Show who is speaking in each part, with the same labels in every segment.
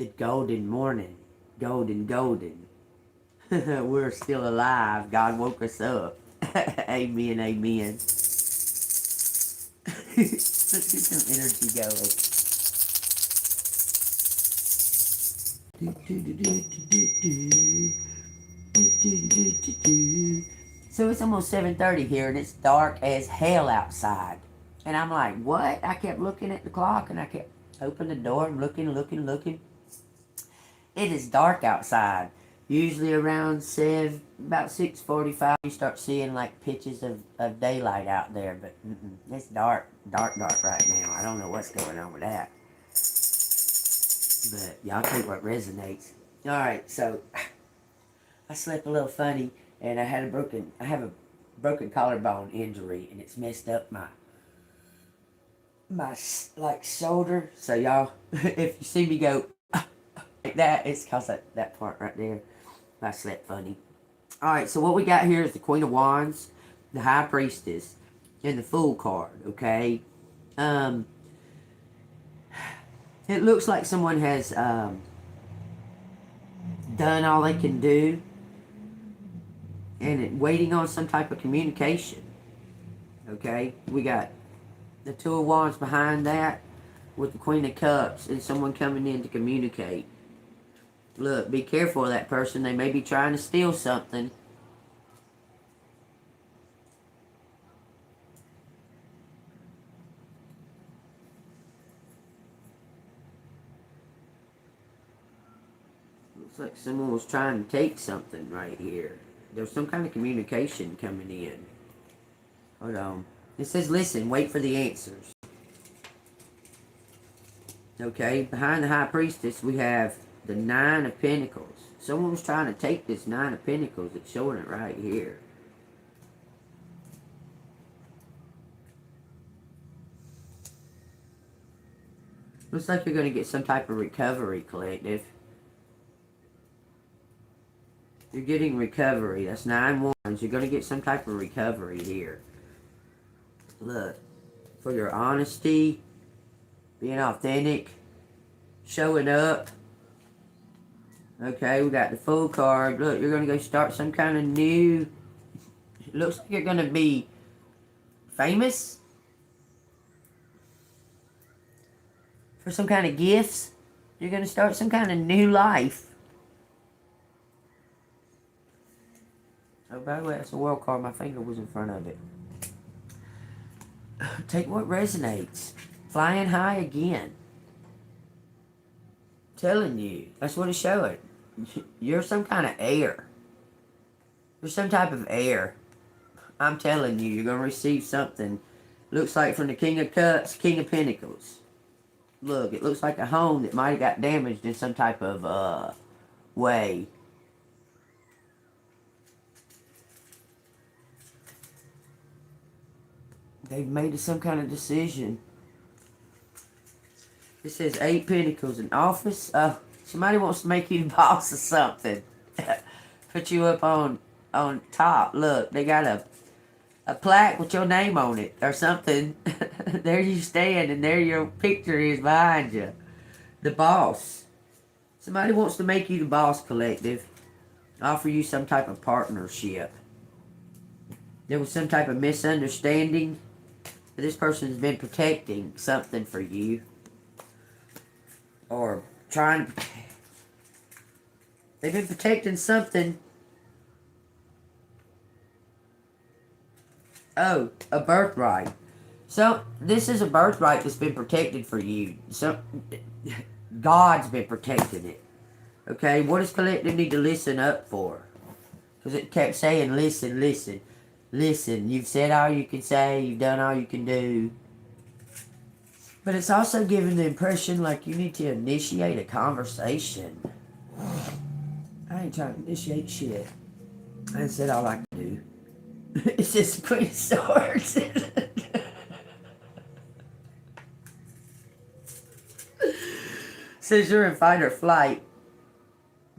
Speaker 1: Good golden morning. Golden. We're still alive. God woke us up. Amen. Let's get some energy going. So it's almost 7:30 here, and it's dark as hell outside. And I'm like, what? I kept looking at the clock, and I kept opening the door and looking. It is dark outside. Usually around about 6:45, you start seeing like pitches of daylight out there. But it's dark right now. I don't know what's going on with that. But y'all take what resonates. All right, so I slept a little funny, and I have a broken collarbone injury, and it's messed up my like shoulder. So y'all, if you see me go like that, it's cause that part right there. I slept funny. Alright, so what we got here is the Queen of Wands, the High Priestess, and the Fool card, okay? It looks like someone has done all they can do and waiting on some type of communication. Okay? We got the Two of Wands behind that with the Queen of Cups and someone coming in to communicate. Look, be careful of that person. They may be trying to steal something. Looks like someone was trying to take something right here. There's some kind of communication coming in. Hold on. It says, listen, wait for the answers. Okay, behind the High Priestess, we have the Nine of Pentacles. Someone was trying to take this Nine of Pentacles. It's showing it right here. Looks like you're going to get some type of recovery, collective. You're getting recovery. That's 9 wands. You're going to get some type of recovery here. Look, for your honesty, being authentic, showing up. Okay, we got the Fool card. Look, you're going to go start some kind of new... It looks like you're going to be famous for some kind of gifts. You're going to start some kind of new life. Oh, by the way, that's a world card. My finger was in front of it. Take what resonates. Flying high again. Telling you. That's what it's showing. You're some kind of heir. You're some type of heir. I'm telling you, you're going to receive something. Looks like from the King of Cups, King of Pentacles. Look, it looks like a home that might have got damaged in some type of way. They've made some kind of decision. It says 8 Pentacles in office. Somebody wants to make you the boss of something. Put you up on top. Look, they got a plaque with your name on it or something. There you stand and there your picture is behind you. The boss. Somebody wants to make you the boss, collective. Offer you some type of partnership. There was some type of misunderstanding. This person's been protecting something for you. Or trying... They've been protecting something. Oh, a birthright. So, this is a birthright that's been protected for you. So, God's been protecting it. Okay, what does collective need to listen up for? Because it kept saying, listen. Listen, you've said all you can say, you've done all you can do. But it's also giving the impression like you need to initiate a conversation. I ain't trying to initiate shit. I said all I can do. It's just Queen of Swords. Says you're in fight or flight.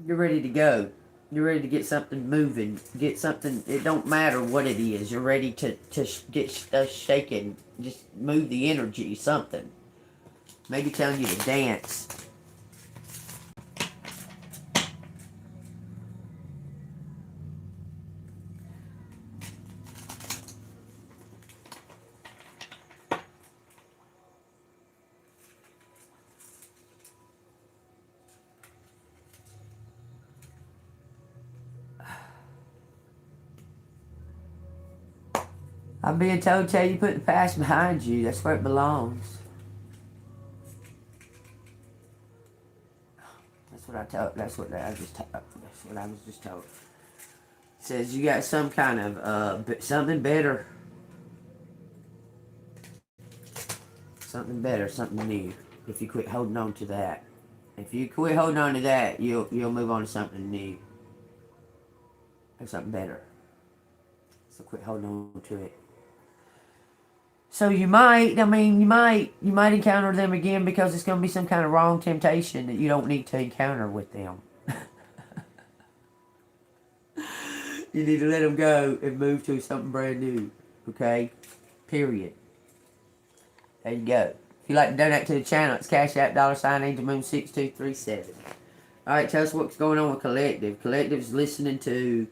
Speaker 1: You're ready to go. You're ready to get something moving. Get something, it don't matter what it is. You're ready to get stuff shaking. Just move the energy, something. Maybe telling you to dance. I'm being told to tell you put the past behind you. That's where it belongs. That's what I told. That's what I was just told. It says you got some kind of something better, something new. If you quit holding on to that, if you quit holding on to that, you'll move on to something new, or something better. So quit holding on to it. So you might encounter them again because it's going to be some kind of wrong temptation that you don't need to encounter with them. You need to let them go and move to something brand new. Okay? Period. There you go. If you'd like to donate to the channel, it's Cash App $AngelMoon6237. Alright, tell us what's going on with Collective. Collective's listening to...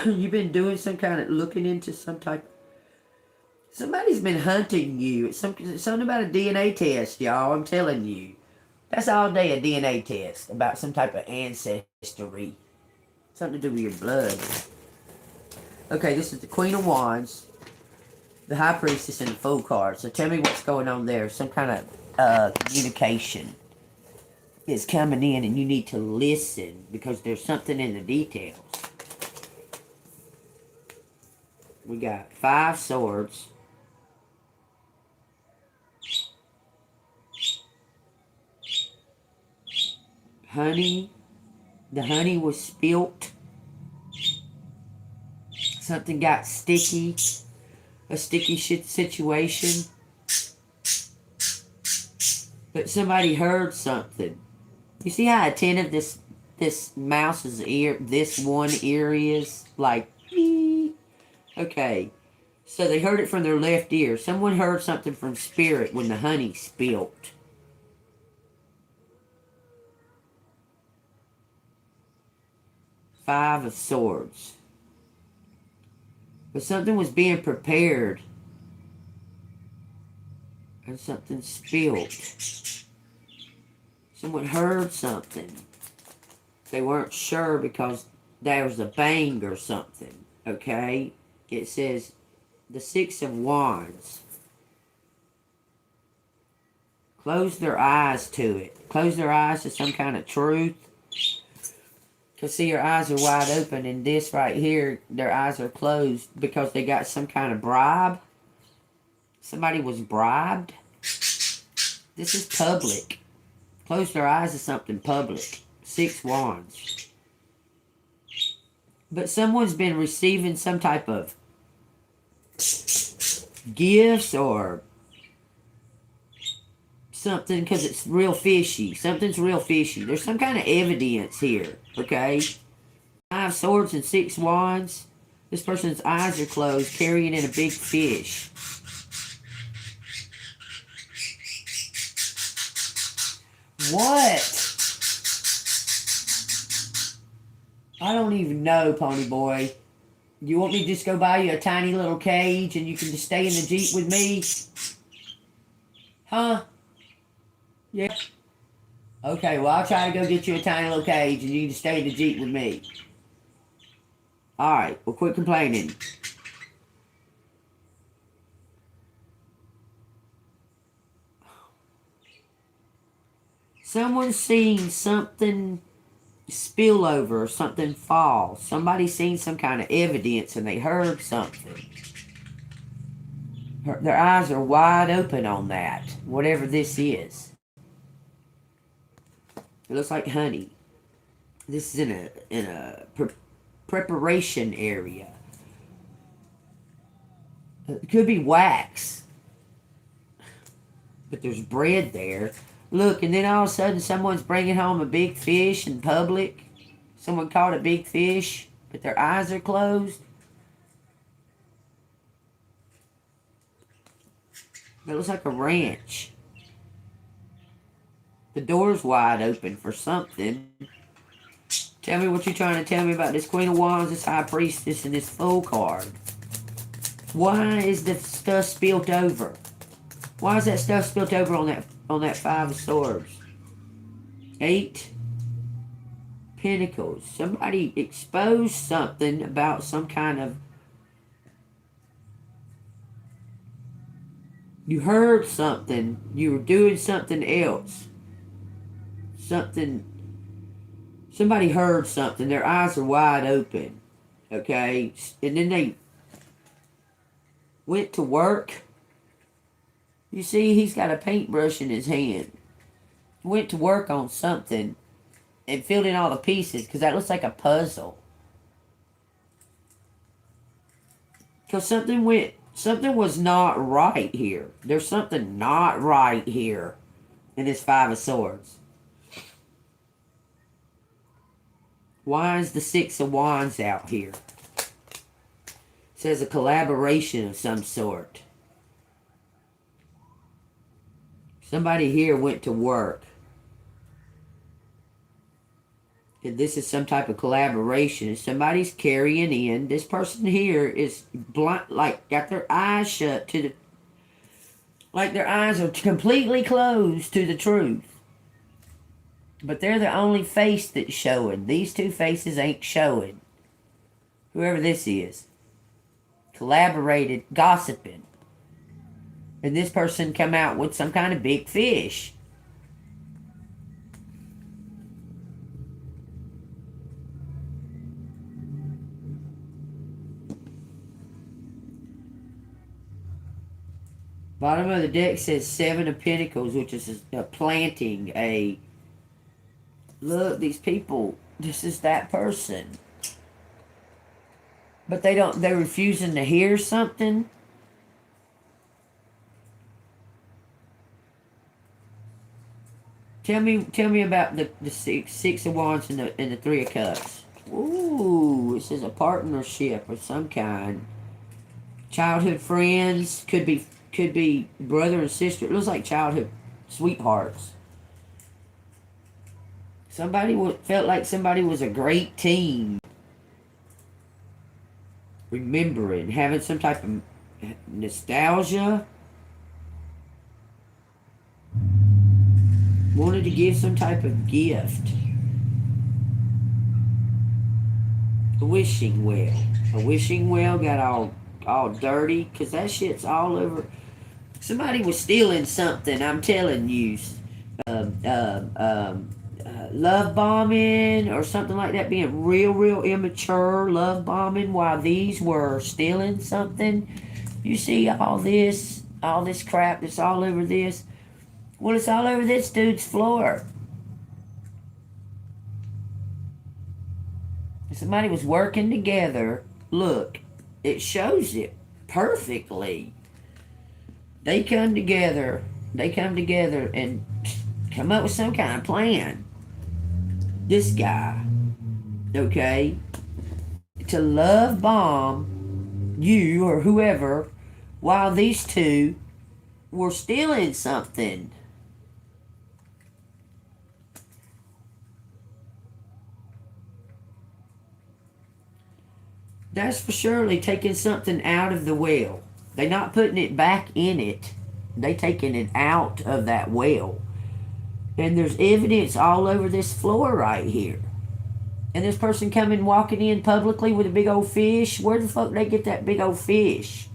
Speaker 1: You've been doing some kind of... looking into some type... Somebody's been hunting you. It's something about a DNA test, y'all. I'm telling you. That's all day a DNA test. About some type of ancestry. Something to do with your blood. Okay, this is the Queen of Wands. The High Priestess and the Fool card. So tell me what's going on there. Some kind of communication is coming in and you need to listen because there's something in the details. We got 5 swords. Honey. The honey was spilt. Something got sticky. A sticky shit situation. But somebody heard something. You see how attentive this mouse's ear, this one ear is? Like, okay. So they heard it from their left ear. Someone heard something from spirit when the honey spilt. Five of Swords. But something was being prepared. And something spilled. Someone heard something. They weren't sure because there was a bang or something. Okay? It says the 6 of Wands. Close their eyes to it. Close their eyes to some kind of truth. Because see, your eyes are wide open, and this right here, their eyes are closed because they got some kind of bribe. Somebody was bribed. This is public. Close their eyes to something public. 6 Wands. But someone's been receiving some type of gifts or something because it's real fishy. Something's real fishy. There's some kind of evidence here. Okay? 5 swords and 6 wands. This person's eyes are closed, carrying in a big fish. What? I don't even know, Pony Boy. You want me to just go buy you a tiny little cage and you can just stay in the Jeep with me? Huh? Yeah. Okay, well, I'll try to go get you a tiny little cage and you can just stay in the Jeep with me. Alright, well, quit complaining. Someone's seen something spill over or something fall. Somebody's seen some kind of evidence and they heard something. Their eyes are wide open on that, whatever this is. It looks like honey. This is in a preparation area. It could be wax. But there's bread there. Look, and then all of a sudden someone's bringing home a big fish in public. Someone caught a big fish, but their eyes are closed. It looks like a ranch. The door's wide open for something. Tell me what you're trying to tell me about this Queen of Wands, this High Priestess, and this Fool card. Why is the stuff spilt over? Why is that stuff spilt over on that 5 of Swords? 8 Pentacles. Somebody exposed something about some kind of You heard something. You were doing something else. Somebody heard something. Their eyes are wide open. Okay? And then they went to work. You see, he's got a paintbrush in his hand. Went to work on something and filled in all the pieces because that looks like a puzzle. Because something was not right here. There's something not right here in this Five of Swords. Why is the Six of Wands out here? It says a collaboration of some sort. Somebody here went to work. And this is some type of collaboration. Somebody's carrying in. This person here is blind, like got their eyes shut to the, like their eyes are completely closed to the truth. But they're the only face that's showing. These two faces ain't showing. Whoever this is. Collaborated, gossiping. And this person come out with some kind of big fish. Bottom of the deck says Seven of Pentacles, which is a planting, a... Look, these people, this is that person. But they're refusing to hear something. Tell me about the six of Wands and the Three of Cups. Ooh, this is a partnership of some kind. Childhood friends, could be brother and sister. It looks like childhood sweethearts. Felt like somebody was a great team. Remembering, having some type of nostalgia. Wanted to give some type of gift. A wishing well. A wishing well got all dirty because that shit's all over. Somebody was stealing something, I'm telling you. Love bombing or something like that, being real immature love bombing while these were stealing something. You see all this crap that's all over this. Well, it's all over this dude's floor. Somebody was working together. Look, it shows it perfectly. They come together and come up with some kind of plan. This guy, okay, to love bomb you or whoever while these two were stealing something. That's for surely taking something out of the well. They're not putting it back in it. They taking it out of that well. And there's evidence all over this floor right here. And this person walking in publicly with a big old fish. Where the fuck did they get that big old fish?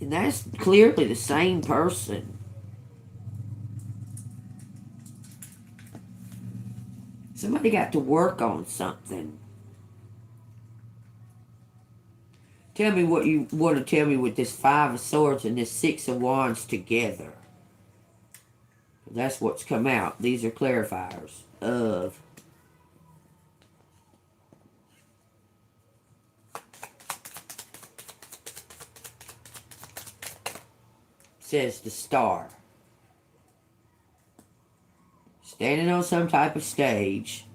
Speaker 1: And that's clearly the same person. Somebody got to work on something. Tell me what you want to tell me with this Five of Swords and this Six of Wands together. That's what's come out. These are clarifiers of... Says the Star. Standing on some type of stage,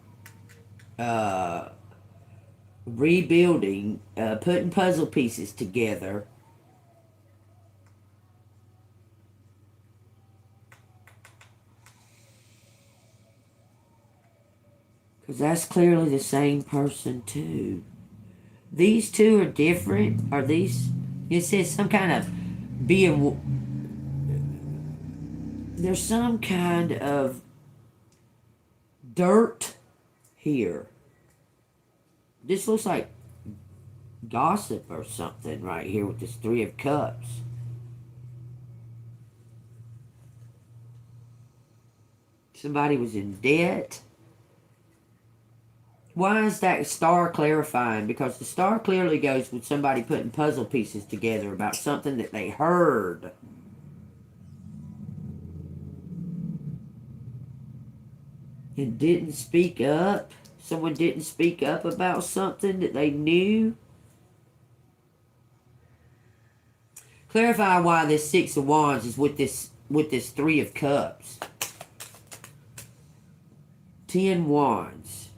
Speaker 1: rebuilding, putting puzzle pieces together. Because that's clearly the same person too. These two are different. Are these... It says some kind of being... There's some kind of dirt here. This looks like gossip or something right here with this Three of Cups. Somebody was in debt. Why is that star clarifying? Because the star clearly goes with somebody putting puzzle pieces together about something that they heard. And didn't speak up. Someone didn't speak up about something that they knew. Clarify why this Six of Wands is with this Three of Cups. 10 Wands.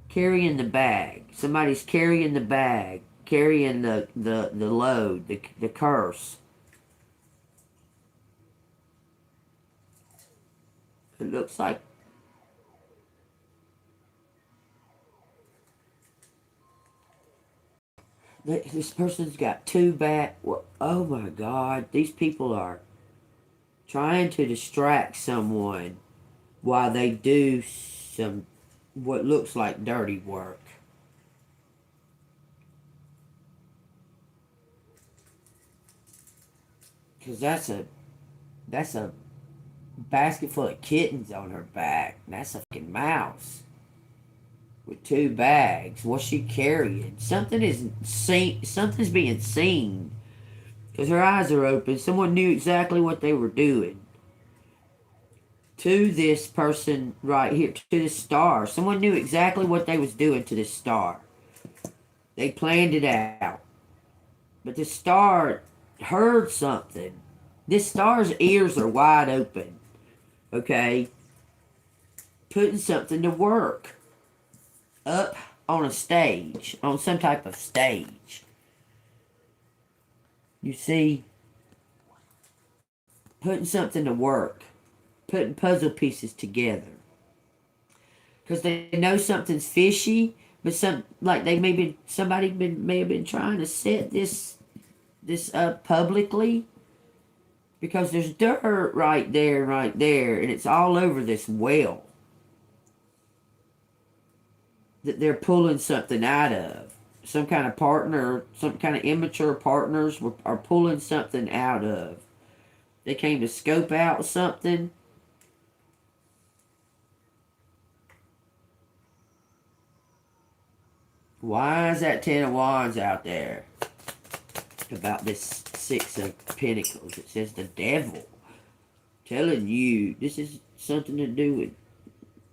Speaker 1: Carrying the bag. Somebody's carrying the bag. Carrying the load. The curse. It looks like this person's got two back. Oh my God. These people are trying to distract someone while they do some what looks like dirty work. Because that's a basket full of kittens on her back. That's a fucking mouse. With two bags. What's she carrying? Something's being seen. Because her eyes are open. Someone knew exactly what they were doing. To this person right here. To this star. Someone knew exactly what they was doing to this star. They planned it out. But the star heard something. This star's ears are wide open. Okay? Putting something to work. Up on a stage. On some type of stage. You see? Putting something to work. Putting puzzle pieces together. Because they know something's fishy. But somebody may have been trying to set this up publicly. Because there's dirt right there, and it's all over this well. That they're pulling something out of. Some kind of partner, some kind of immature partners are pulling something out of. They came to scope out something. Why is that 10 of Wands out there? About this 6 of Pentacles. It says the devil. Telling you this is something to do with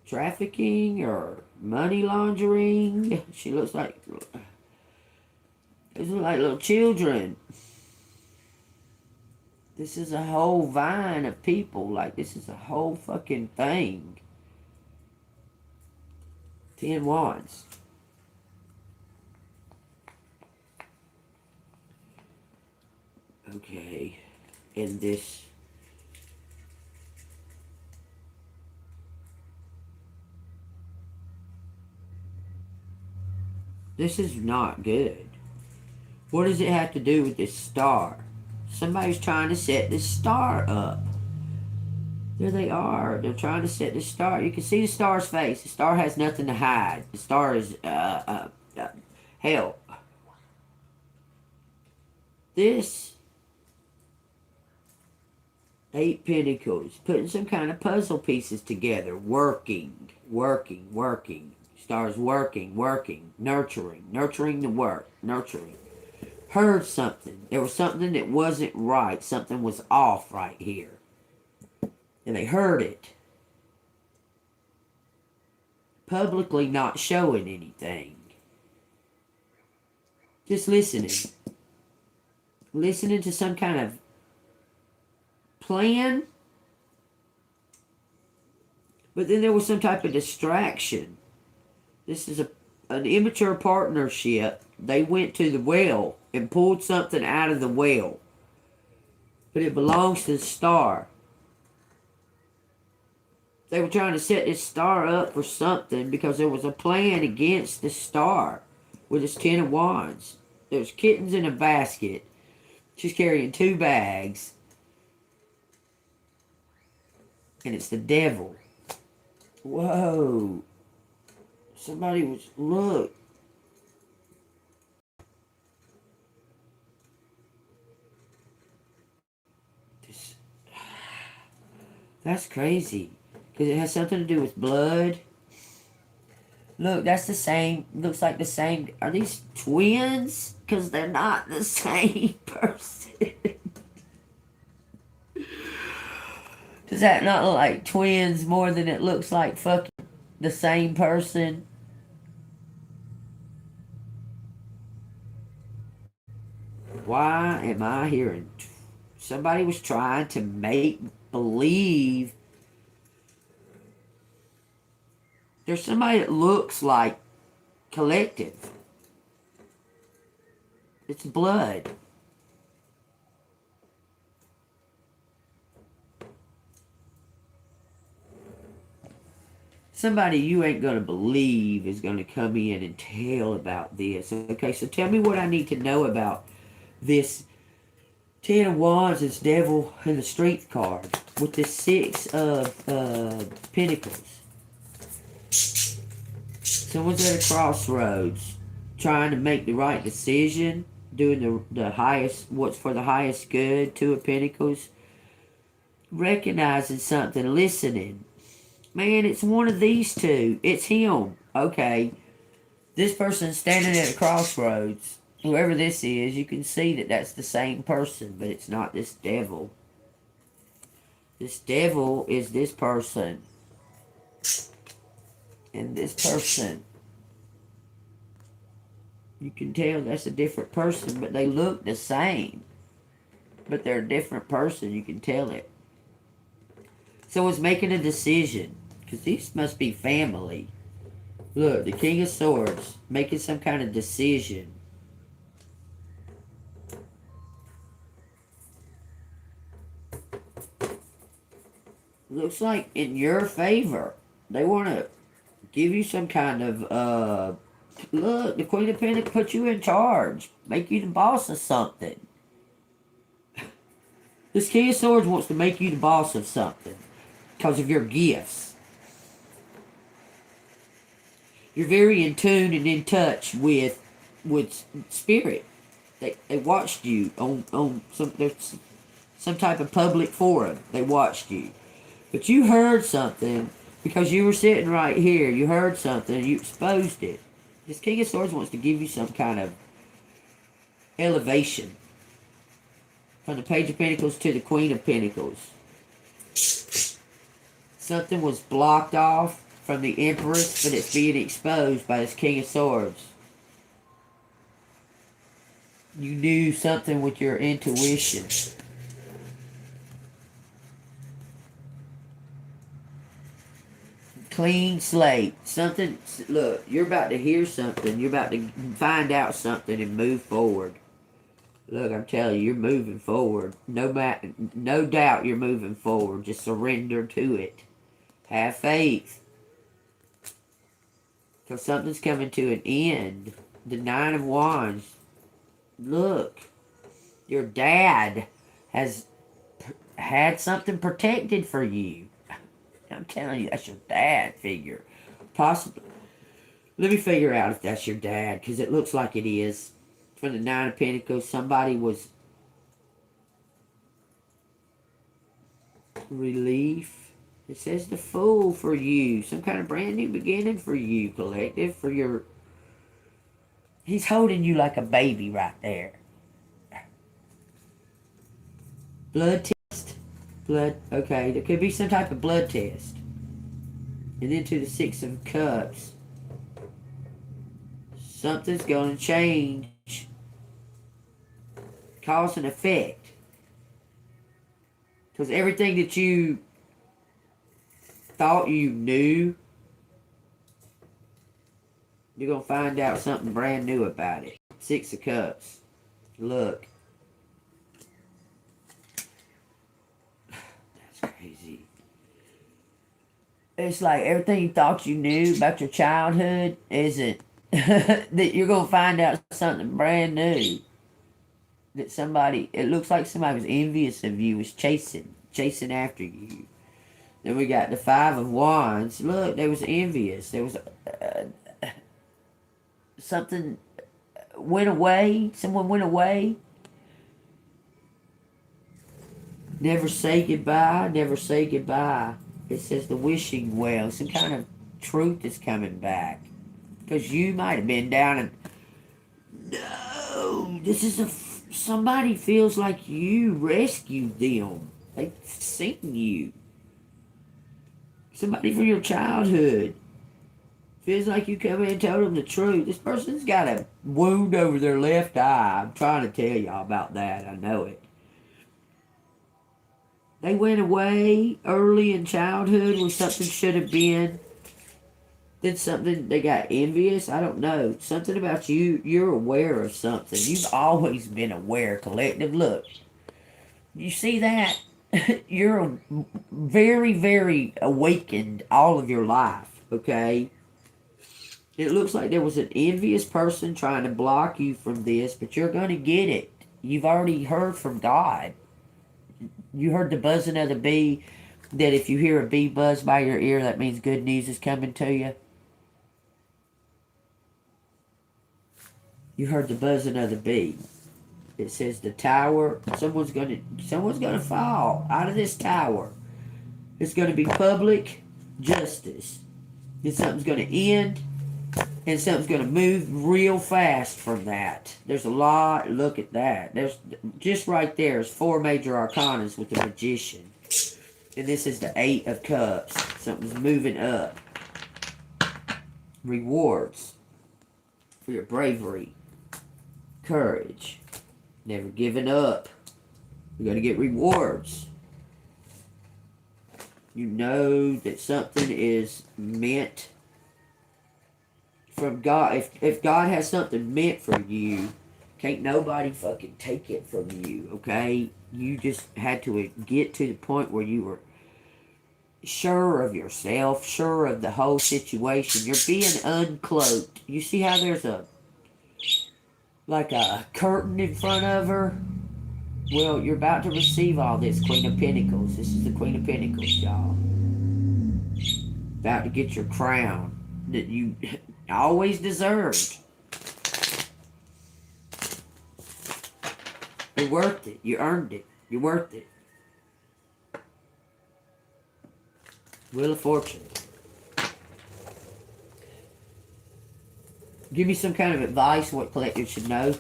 Speaker 1: trafficking or money laundering. She looks like... These look like little children. This is a whole vine of people. Like, this is a whole fucking thing. 10 Wands. Okay. And this... This is not good. What does it have to do with this star? Somebody's trying to set this star up. There they are. They're trying to set this star. You can see the star's face. The star has nothing to hide. The star is, hell. This 8 Pentacles. Putting some kind of puzzle pieces together. Working. Star's working. Nurturing the work. Nurturing. Heard something. There was something that wasn't right. Something was off right here. And they heard it. Publicly not showing anything. Just listening. Listening to some kind of plan. But then there was some type of distraction. This is an immature partnership. They went to the well and pulled something out of the well. But it belongs to the star. They were trying to set this star up for something because there was a plan against the star with this 10 of Wands. There's kittens in a basket. She's carrying 2 bags. And it's the devil. Whoa. Somebody was, look. This, that's crazy. Because it has something to do with blood. Look, that's the same. Looks like the same. Are these twins? Because they're not the same person. Does that not look like twins more than it looks like fucking the same person? Why am I hearing? Somebody was trying to make believe there's somebody that looks like Collective. It's blood. Somebody you ain't going to believe is going to come in and tell about this. Okay, so tell me what I need to know about this 10 of Wands, this devil, and the strength card with the 6 of Pentacles. Someone's at a crossroads trying to make the right decision, doing the highest, what's for the highest good. 2 of Pentacles. Recognizing something, listening. Man, it's one of these two. It's him. Okay. This person's standing at a crossroads. Whoever this is, you can see that that's the same person, but it's not this devil. This devil is this person. And this person. You can tell that's a different person, but they look the same. But they're a different person. You can tell it. Someone's making a decision. Because these must be family. Look, the King of Swords. Making some kind of decision. Looks like in your favor. They want to give you some kind of, look, the Queen of Pentacles put you in charge. Make you the boss of something. This King of Swords wants to make you the boss of something. Because of your gifts. You're very in tune and in touch with spirit. They watched you on some type of public forum. They watched you. But you heard something because you were sitting right here. You heard something and you exposed it. This King of Swords wants to give you some kind of elevation. From the Page of Pentacles to the Queen of Pentacles. Something was blocked off from the Empress, but it's being exposed by this King of Swords. You knew something with your intuition. Clean slate. Something, look, you're about to hear something. You're about to find out something and move forward. Look, I'm telling you, you're moving forward. No doubt you're moving forward. Just surrender to it. Have faith. Because something's coming to an end. The 9 of Wands. Look. Your dad has had something protected for you. I'm telling you, that's your dad figure. Possibly. Let me figure out if that's your dad. Because it looks like it is. From the 9 of Pentacles, somebody was relief. It says the Fool for you. Some kind of brand new beginning for you, Collective. For your... He's holding you like a baby right there. Blood test. Blood. Okay, there could be some type of blood test. And then to the 6 of Cups. Something's going to change. Cause and effect. Because everything that you thought you knew, you're going to find out something brand new about it. 6 of Cups. Look. That's crazy. It's like everything you thought you knew about your childhood isn't. That you're going to find out something brand new. That somebody, it looks like somebody was envious of you, was chasing after you. Then we got the Five of Wands. Look, there was envious. There was something went away. Someone went away. Never say goodbye. Never say goodbye. It says the wishing well. Some kind of truth is coming back. Because you might have been down and... No! This is somebody feels like you rescued them. They've seen you. Somebody from your childhood. Feels like you come in and told them the truth. This person's got a wound over their left eye. I'm trying to tell y'all about that. I know it. They went away early in childhood when something should have been. Did something, they got envious? I don't know. Something about you, you're aware of something. You've always been aware, collective. Look, you see that? You're very, very awakened all of your life, okay? It looks like there was an envious person trying to block you from this, but you're going to get it. You've already heard from God. You heard the buzzing of the bee, that if you hear a bee buzz by your ear, that means good news is coming to you. You heard the buzzing of the bee. It says the tower, someone's gonna fall out of this tower. It's gonna be public justice. And something's gonna end, and something's gonna move real fast from that. There's a lot, look at that. There's just right there is 4 major arcanas with the magician. And this is the 8 of cups. Something's moving up. Rewards for your bravery. Courage. Never giving up. You're going to get rewards. You know that something is meant from God. If God has something meant for you, can't nobody fucking take it from you, okay? You just had to get to the point where you were sure of yourself, sure of the whole situation. You're being uncloaked. You see how there's like a curtain in front of her? Well, you're about to receive all this, Queen of Pentacles. This is the Queen of Pentacles, y'all. About to get your crown that you always deserved. You're worth it. You earned it. You're worth it. Wheel of Fortune. Give me some kind of advice what collective should know.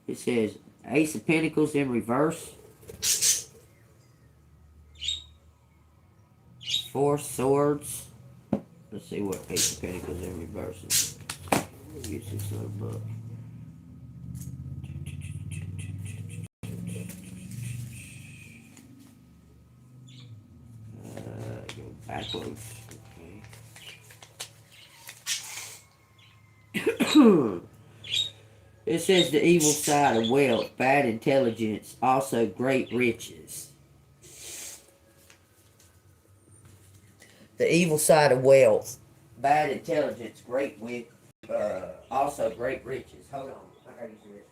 Speaker 1: It says Ace of Pentacles in reverse. 4 swords. Let's see what Ace of Pentacles in reverse is. Use this little book. Go backwards. Okay. It says the evil side of wealth, bad intelligence, also great riches. The evil side of wealth, bad intelligence, also great riches. Hold on, I gotta use this.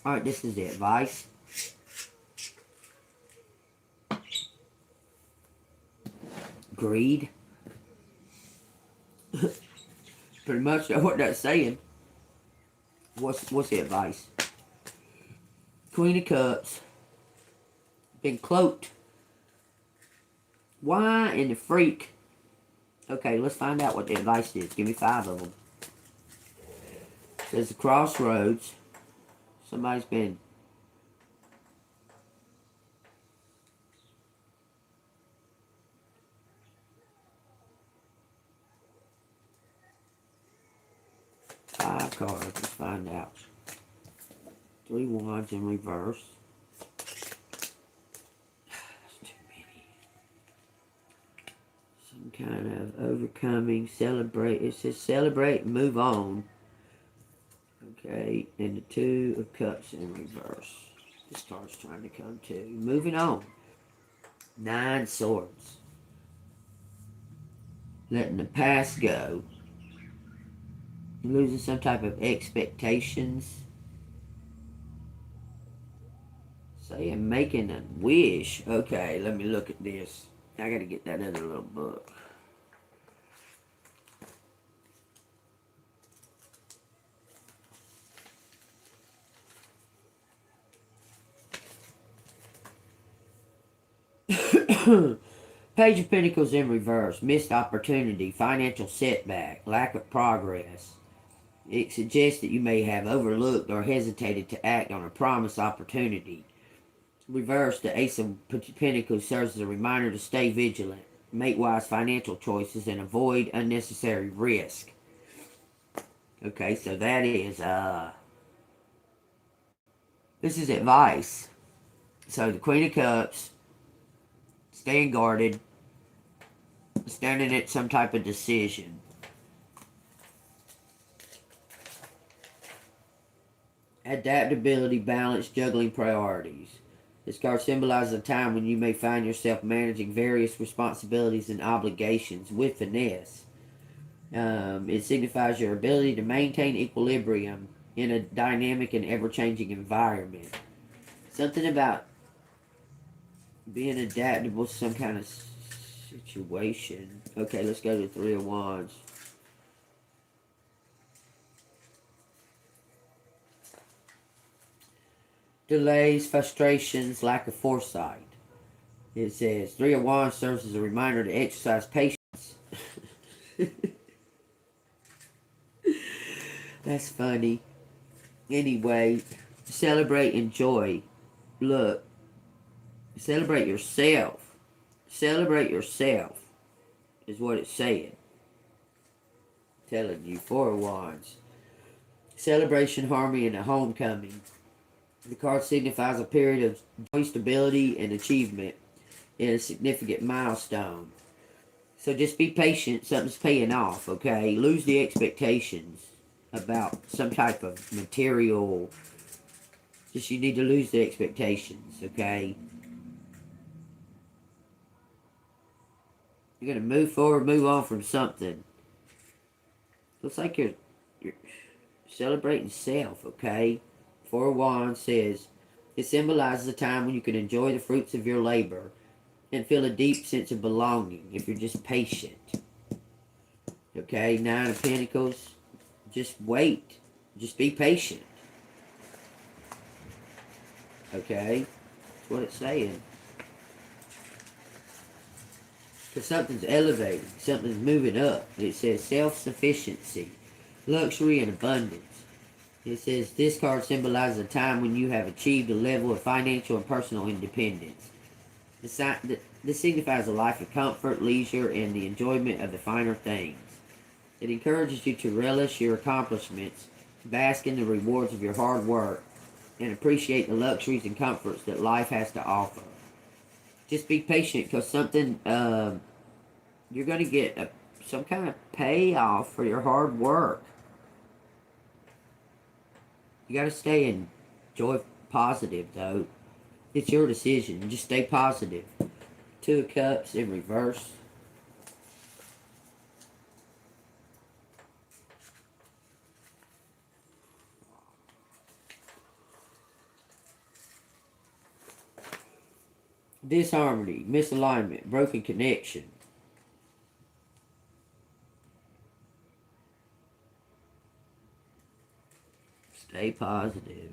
Speaker 1: Alright, this is the advice. Greed. Pretty much what that's saying. What's the advice? Queen of Cups. Been cloaked. Why in the freak? Okay, let's find out what the advice is. Give me 5 of them. It says the crossroads. Somebody's been Three Wands in reverse. That's too many. Some kind of overcoming, celebrate. It says celebrate, move on. Okay, and the Two of Cups in reverse. This card's trying to come to. Moving on. Nine Swords. Letting the past go. Losing some type of expectations. Saying making a wish. Okay, let me look at this. I gotta get that other little book. Page of Pentacles in reverse. Missed opportunity. Financial setback. Lack of progress. It suggests that you may have overlooked or hesitated to act on a promised opportunity. Reverse, the Ace of Pentacles serves as a reminder to stay vigilant, make wise financial choices, and avoid unnecessary risk. Okay, so that is, this is advice. So the Queen of Cups, staying guarded, standing at some type of decision. Adaptability, balance, juggling priorities. This card symbolizes a time when you may find yourself managing various responsibilities and obligations with finesse. It signifies your ability to maintain equilibrium in a dynamic and ever-changing environment. Something about being adaptable to some kind of situation. Okay, let's go to the Three of Wands. Delays, frustrations, lack of foresight. It says, Three of Wands serves as a reminder to exercise patience. That's funny. Anyway, celebrate, enjoy. Look, celebrate yourself. Celebrate yourself is what it's saying. Telling you, Four of Wands. Celebration, harmony, and a homecoming. The card signifies a period of joy, stability, and achievement in a significant milestone. So just be patient. Something's paying off, okay? Lose the expectations about some type of material. Just you need to lose the expectations, okay? You're going to move forward, move on from something. Looks like you're celebrating self, okay? Four of Wands says, it symbolizes a time when you can enjoy the fruits of your labor and feel a deep sense of belonging if you're just patient. Okay, Nine of Pentacles, just wait. Just be patient. Okay, that's what it's saying. Because something's elevating, something's moving up. It says self-sufficiency, luxury, and abundance. It says this card symbolizes a time when you have achieved a level of financial and personal independence. This signifies a life of comfort, leisure, and the enjoyment of the finer things. It encourages you to relish your accomplishments, bask in the rewards of your hard work, and appreciate the luxuries and comforts that life has to offer. Just be patient, because something, you're going to get some kind of payoff for your hard work. You got to stay in joy positive, though. It's your decision. Just stay positive. Two of Cups in reverse. Disharmony, misalignment, broken connection. Stay positive.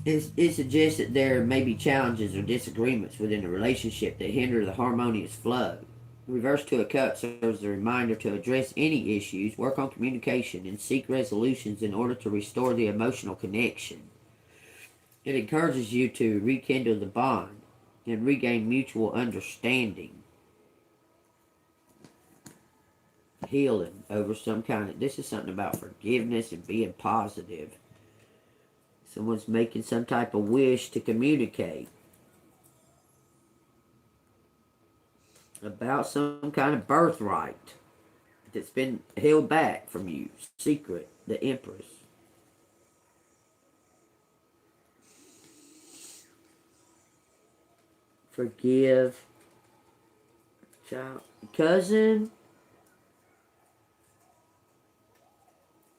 Speaker 1: It suggests that there may be challenges or disagreements within a relationship that hinder the harmonious flow. Reverse Two of Cups serves as a reminder to address any issues, work on communication, and seek resolutions in order to restore the emotional connection. It encourages you to rekindle the bond and regain mutual understanding. healing over some kind of, this is something about forgiveness and being positive. Someone's making some type of wish to communicate about some kind of birthright that's been held back from you. Secret, the Empress. Forgive. Child, cousin.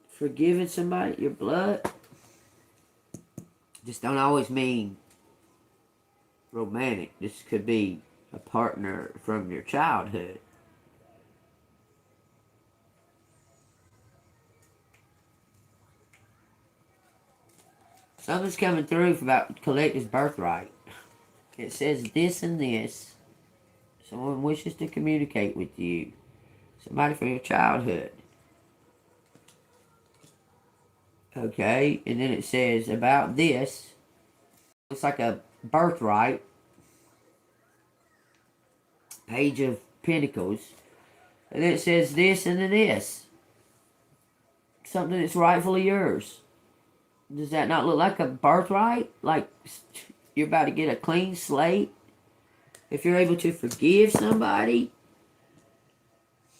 Speaker 1: Forgiving somebody, your blood. This don't always mean romantic. This could be a partner from your childhood. Something's coming through about collector's birthright. It says this and this. Someone wishes to communicate with you. Somebody from your childhood. Okay, and then it says about this. Looks like a birthright. Page of Pentacles. And then it says this and then this. Something that's rightfully yours. Does that not look like a birthright? Like you're about to get a clean slate? If you're able to forgive somebody.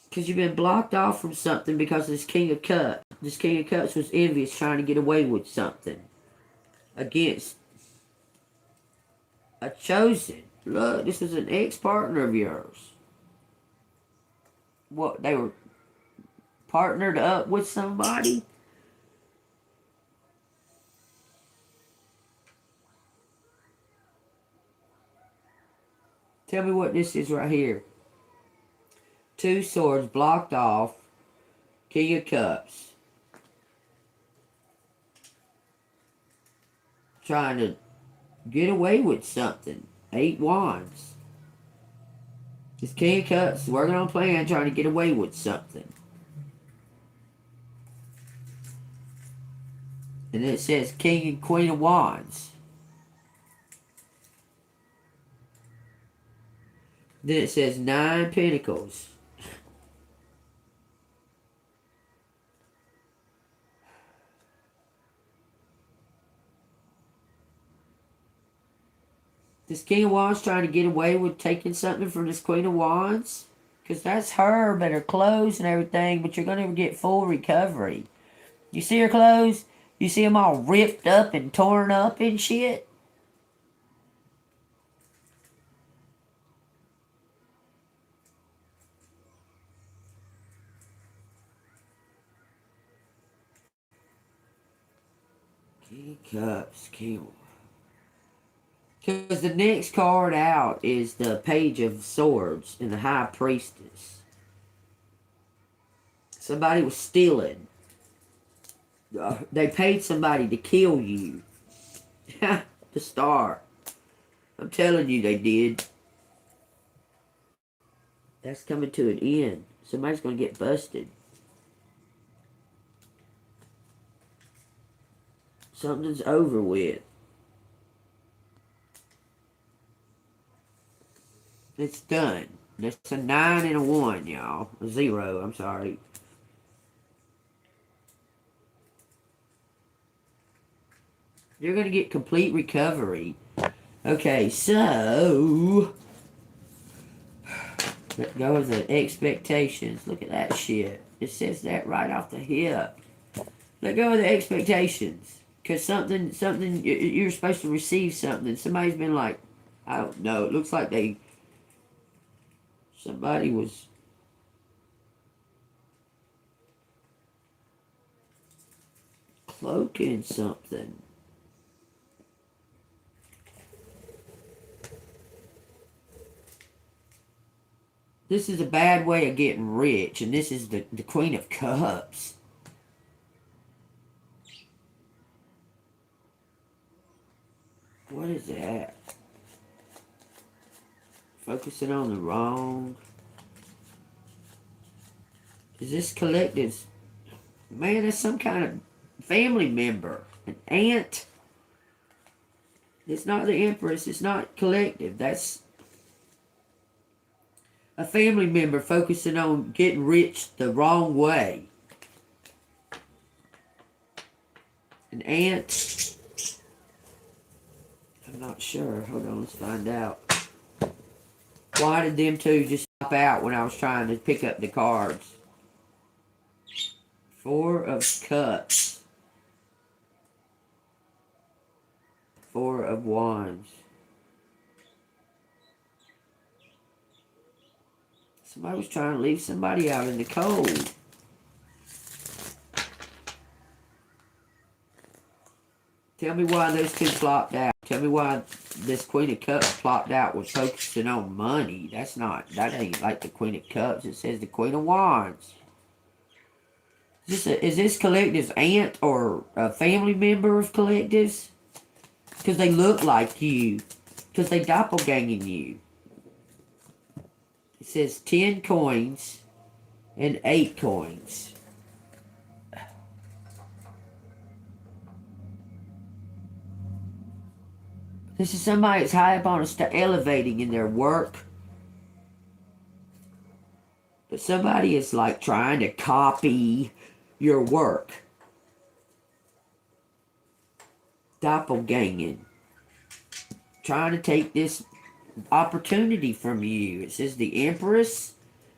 Speaker 1: Because you've been blocked off from something because of this King of Cups. This King of Cups was envious, trying to get away with something. Against a chosen. Look, this is an ex-partner of yours. What, they were partnered up with somebody? Tell me what this is right here. 2 swords blocked off. King of Cups. Trying to get away with something. 8 wands. This King of Cups working on a plan, trying to get away with something. And then it says King and Queen of Wands. Then it says 9 Pentacles. This King of Wands trying to get away with taking something from this Queen of Wands. Because that's her, but her clothes and everything. But you're going to get full recovery. You see her clothes? You see them all ripped up and torn up and shit? King of Cups, King of Wands. Because the next card out is the Page of Swords and the High Priestess. Somebody was stealing. They paid somebody to kill you. The Star. I'm telling you they did. That's coming to an end. Somebody's going to get busted. Something's over with. It's done. That's a 9 and a 1, y'all. A 0, I'm sorry. You're going to get complete recovery. Okay, so... let go of the expectations. Look at that shit. It says that right off the hip. Let go of the expectations. Because something, you're supposed to receive something. Somebody's been like, I don't know. It looks like somebody was cloaking something. This is a bad way of getting rich, and this is the Queen of Cups. What is that? Focusing on the wrong. Is this collective's? Man, that's some kind of family member. An aunt. It's not the Empress. It's not collective. That's A family member focusing on getting rich the wrong way. An aunt. I'm not sure. Hold on, let's find out. Why did them two just stop out when I was trying to pick up the cards? Four of Cups. Four of Wands. Somebody was trying to leave somebody out in the cold. Tell me why those two flopped out. Tell me why this Queen of Cups flopped out was focusing on money. That ain't like the Queen of Cups. It says the Queen of Wands. Is this collective's aunt or a family member of collectives? Because they look like you. Because they doppelganging you. It says 10 coins and 8 coins. This is somebody that's high up on elevating in their work. But somebody is like trying to copy your work. Doppelganging. Trying to take this opportunity from you. It says the Empress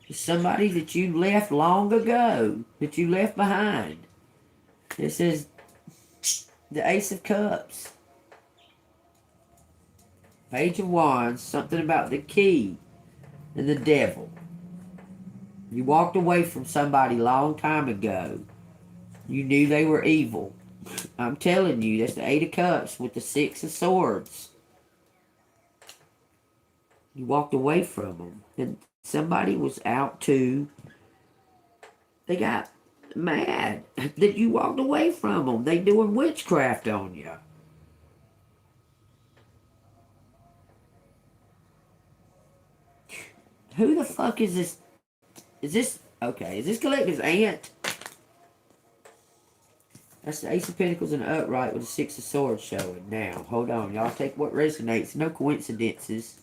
Speaker 1: is somebody that you left long ago. That you left behind. It says the Ace of Cups. Page of Wands. Something about the key. And the Devil. You walked away from somebody long time ago. You knew they were evil. I'm telling you, that's the Eight of Cups with the Six of Swords. You walked away from them. And somebody was out to... They got mad that you walked away from them. They doing witchcraft on you. Who the fuck is this? Is this... Okay, is this collective's aunt? That's the Ace of Pentacles in the upright with the Six of Swords showing. Now, hold on. Y'all take what resonates. No coincidences.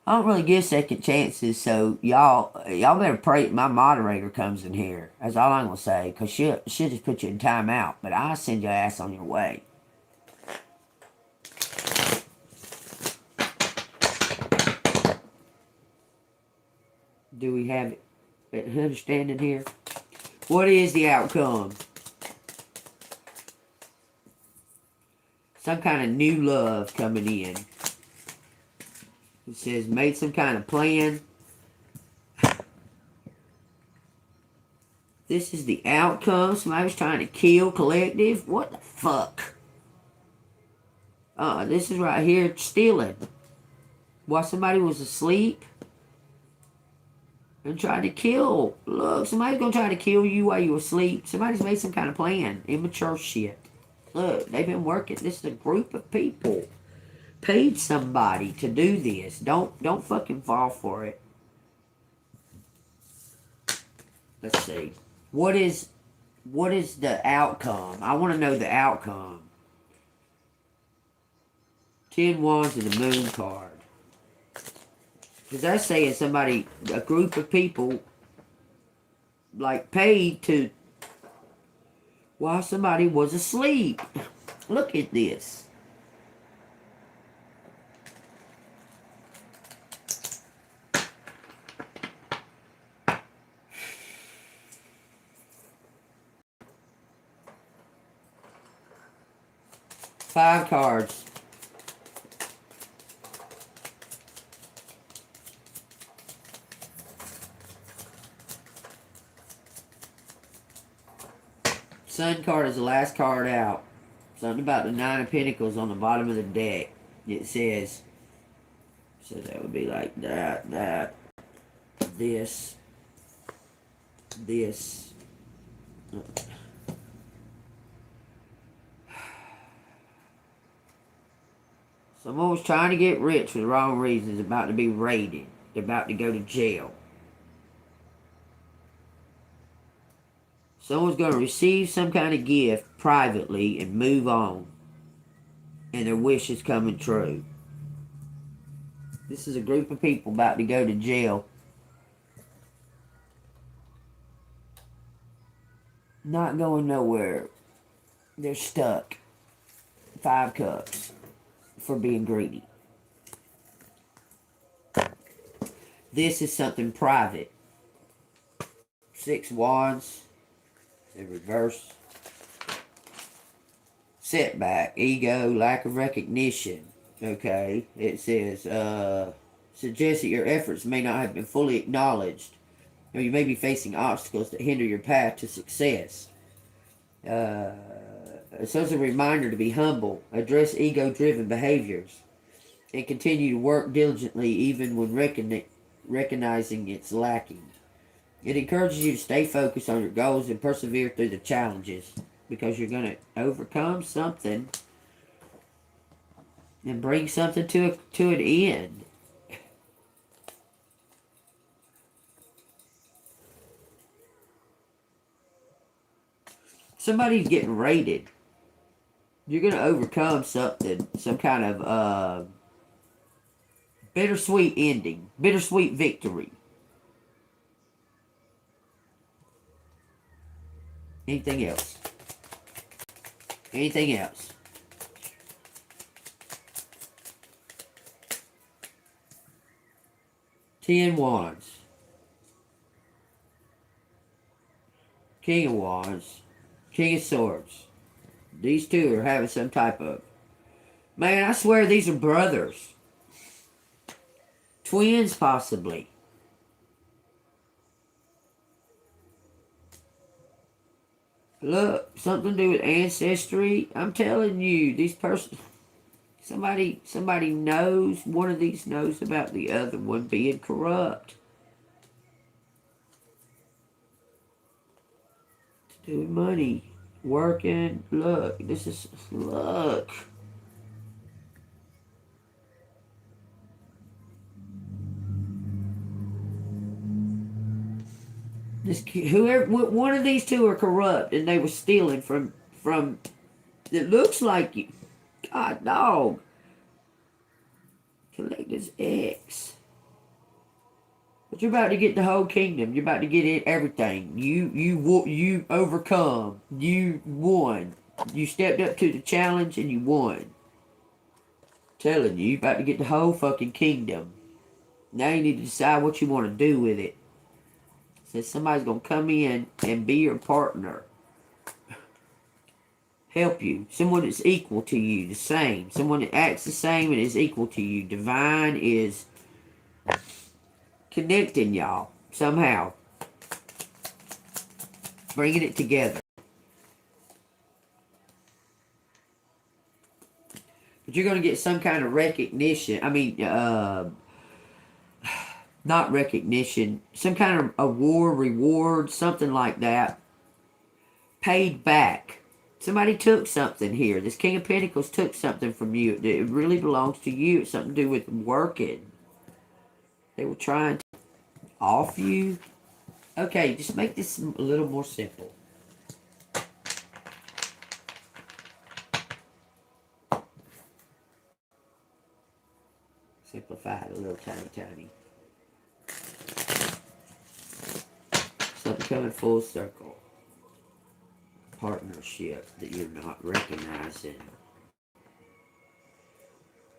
Speaker 1: I don't really give second chances, so y'all better pray my moderator comes in here. That's all I'm going to say, because she'll just put you in timeout, but I'll send your ass on your way. Do we have an understanding here? What is the outcome? Some kind of new love coming in. It says, made some kind of plan. This is the outcome. Somebody was trying to kill collective. What the fuck? This is right here, stealing. While somebody was asleep. And tried to kill. Look, somebody's gonna try to kill you while you were asleep. Somebody's made some kind of plan. Immature shit. Look, they've been working. This is a group of people. Paid somebody to do this. Don't fucking fall for it. Let's see. What is the outcome? I want to know the outcome. 10 Wands and the Moon card. Because that's saying somebody, a group of people, like paid to, while somebody was asleep. Look at this. Five cards. Sun card is the last card out. Something about the Nine of Pentacles on the bottom of the deck. It says, so that would be like that, this. Someone was trying to get rich for the wrong reasons, about to be raided. They're about to go to jail. Someone's going to receive some kind of gift privately and move on. And their wish is coming true. This is a group of people about to go to jail. Not going nowhere. They're stuck. 5 cups for being greedy. This is something private. 6 wands. In reverse. Setback. Ego. Lack of recognition. Okay. It says, suggests that your efforts may not have been fully acknowledged. Or you may be facing obstacles that hinder your path to success. So it's a reminder to be humble, address ego-driven behaviors, and continue to work diligently even when recognizing it's lacking. It encourages you to stay focused on your goals and persevere through the challenges, because you're going to overcome something and bring something to an end. Somebody's getting raided. You're going to overcome something, some kind of bittersweet ending, bittersweet victory. Anything else? Anything else? Ten Wands. King of Wands. King of Swords. These two are having some type of... Man, I swear these are brothers. Twins, possibly. Look, something to do with ancestry. I'm telling you, these persons... Somebody knows, one of these knows about the other one being corrupt. To do with money. Working. Look, this is... Look. Whoever, one of these two are corrupt, and they were stealing from. It looks like you. God, dog. Collector's X. But you're about to get the whole kingdom. You're about to get it, everything. You overcome. You won. You stepped up to the challenge and you won. Telling you, you're about to get the whole fucking kingdom. Now you need to decide what you want to do with it. Says somebody's going to come in and be your partner. Help you. Someone that's equal to you, the same. Someone that acts the same and is equal to you. Divine is connecting y'all somehow. Bringing it together. But you're going to get some kind of recognition. I mean, not recognition, some kind of award, reward, something like that. Paid back. Somebody took something here. This King of Pentacles took something from you. It really belongs to you. It's something to do with working. They were trying to off you. Okay, just make this a little more simple. Simplify it a little tiny. Something coming full circle. Partnership that you're not recognizing.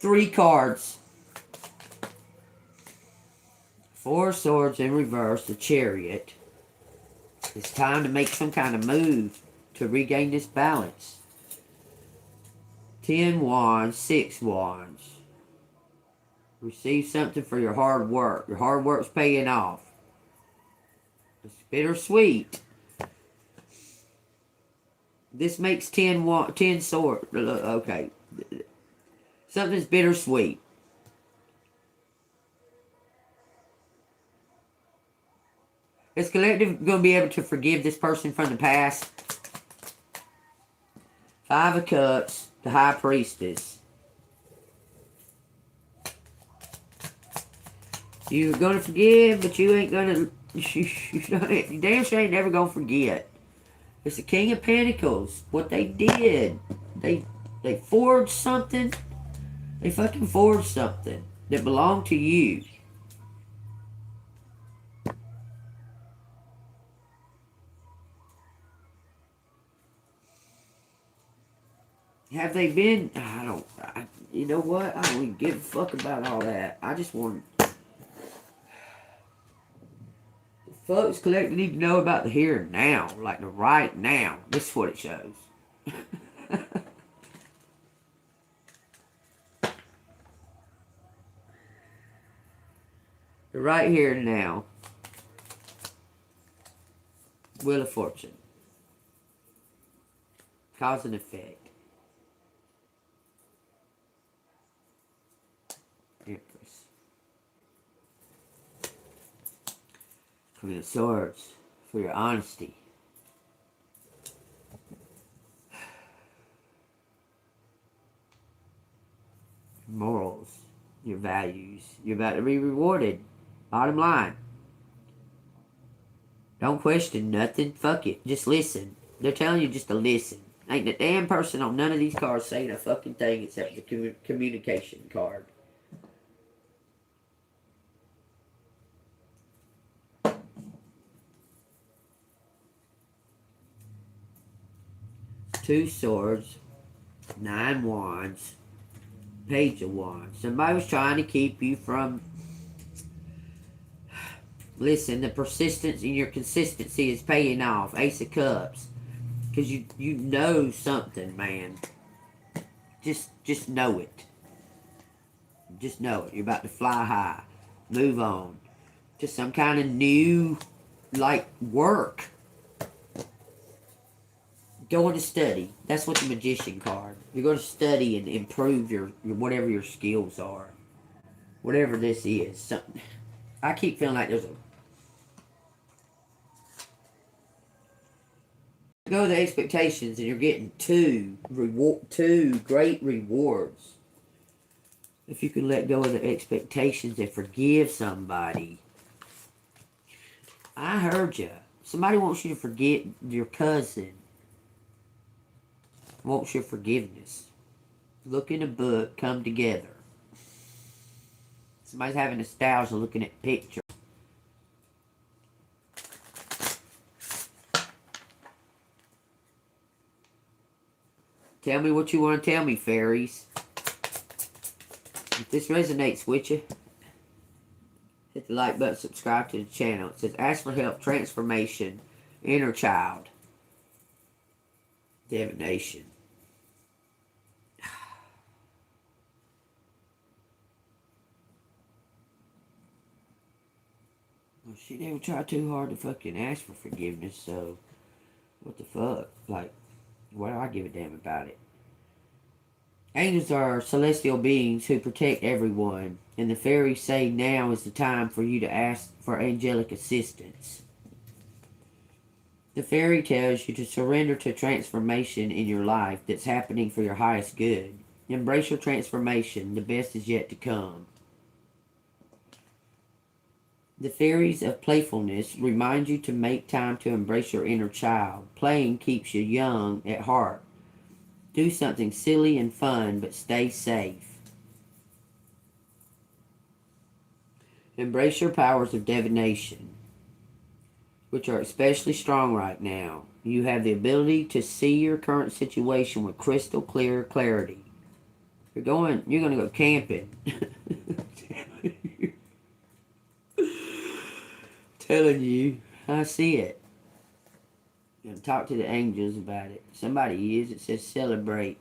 Speaker 1: 3 cards. 4 swords in reverse, the Chariot. It's time to make some kind of move to regain this balance. 10 wands, 6 wands. Receive something for your hard work. Your hard work's paying off. It's bittersweet. This makes 10 swords. Okay. Something's bittersweet. Is collective going to be able to forgive this person from the past? 5 of Cups, the High Priestess. You're gonna forgive, but you ain't gonna. You damn sure ain't never gonna forget. It's the King of Pentacles. What they did, they forged something. They fucking forged something that belonged to you. Have they been? You know what? I don't even give a fuck about all that. I just want. Folks collective need to know about the here and now, like the right now. This is what it shows. The right here and now. Wheel of Fortune. Cause and effect. Empress. Queen of Swords. For your honesty. Morals. Your values. You're about to be rewarded. Bottom line. Don't question nothing. Fuck it. Just listen. They're telling you just to listen. Ain't the damn person on none of these cards saying a fucking thing except the communication card. Two Swords. 9 Wands. Page of Wands. Somebody was trying to keep you from... Listen, the persistence and your consistency is paying off. Ace of Cups. Because you know something, man. Just know it. Just know it. You're about to fly high. Move on. To some kind of new, like, work. Going to study. That's what the Magician card. You're going to study and improve your whatever your skills are. Whatever this is. Something. I keep feeling like there's a... Go the expectations and you're getting two great rewards. If you can let go of the expectations and forgive somebody. I heard you. Somebody wants you to forget your cousin. Wants your forgiveness. Look in a book, come together. Somebody's having nostalgia looking at pictures. Tell me what you want to tell me, fairies. If this resonates with you, hit the like button, subscribe to the channel. It says, ask for help, transformation, inner child, divination. Well, she never tried too hard to fucking ask for forgiveness, so what the fuck? Like, why do I give a damn about it? Angels are celestial beings who protect everyone, and the fairies say now is the time for you to ask for angelic assistance. The fairy tells you to surrender to transformation in your life that's happening for your highest good. Embrace your transformation. The best is yet to come. The fairies of playfulness remind you to make time to embrace your inner child. Playing keeps you young at heart. Do something silly and fun, but stay safe. Embrace your powers of divination, which are especially strong right now. You have the ability to see your current situation with crystal clear clarity. You're going to go camping. Telling you, I see it. And talk to the angels about it. Somebody is. It says celebrate.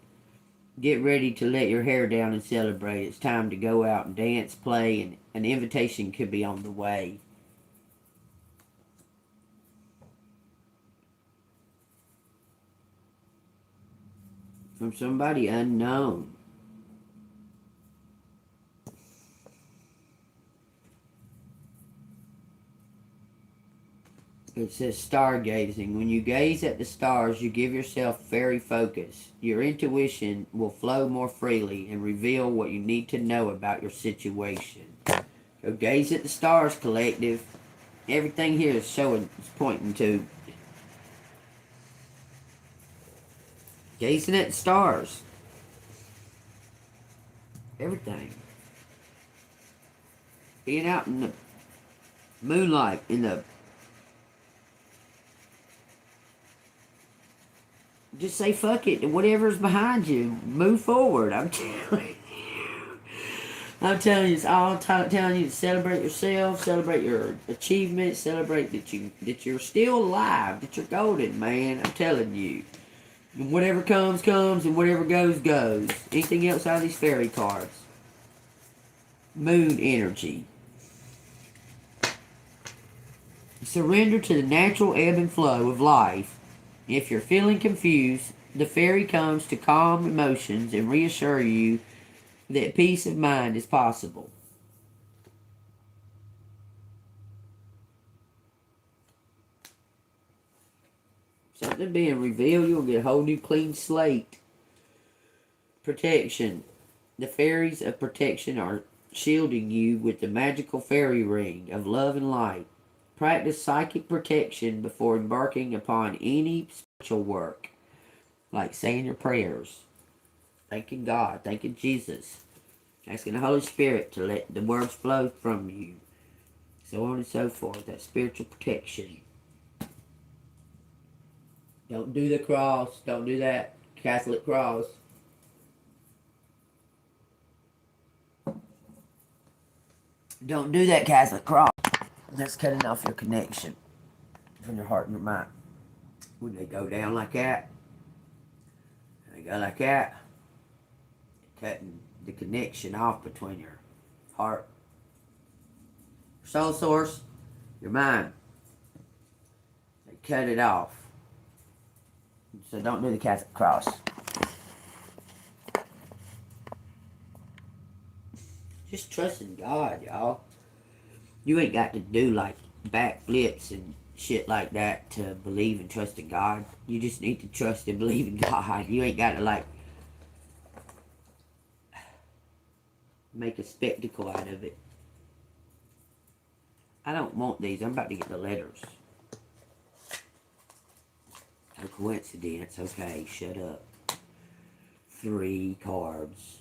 Speaker 1: Get ready to let your hair down and celebrate. It's time to go out and dance, play, and an invitation could be on the way. From somebody unknown. It says stargazing. When you gaze at the stars, you give yourself fairy focus. Your intuition will flow more freely and reveal what you need to know about your situation. Go gaze at the stars, collective. Everything here is pointing to gazing at the stars. Everything. Being out in the moonlight, just say fuck it, and whatever's behind you, move forward. I'm telling you. I'm telling you, it's all telling you to celebrate yourself, celebrate your achievements, celebrate that you're still alive, that you're golden, man. I'm telling you. And whatever comes, comes, and whatever goes, goes. Anything else out of these fairy cards? Moon energy. Surrender to the natural ebb and flow of life. If you're feeling confused, the fairy comes to calm emotions and reassure you that peace of mind is possible. Something being revealed, you'll get a whole new clean slate. Protection. The fairies of protection are shielding you with the magical fairy ring of love and light. Practice psychic protection before embarking upon any spiritual work, like saying your prayers, thanking God, thanking Jesus, asking the Holy Spirit to let the words flow from you, so on and so forth. That spiritual protection. Don't do the cross. Don't do that Catholic cross. Don't do that Catholic cross. That's cutting off your connection from your heart and your mind. When they go down like that, they go like that, cutting the connection off between your heart, your soul source, your mind. They cut it off. So don't do the Catholic cross. Just trust in God, y'all. You ain't got to do like backflips and shit like that to believe and trust in God. You just need to trust and believe in God. You ain't got to like make a spectacle out of it. I don't want these. I'm about to get the letters. No coincidence. Okay, shut up. 3 cards.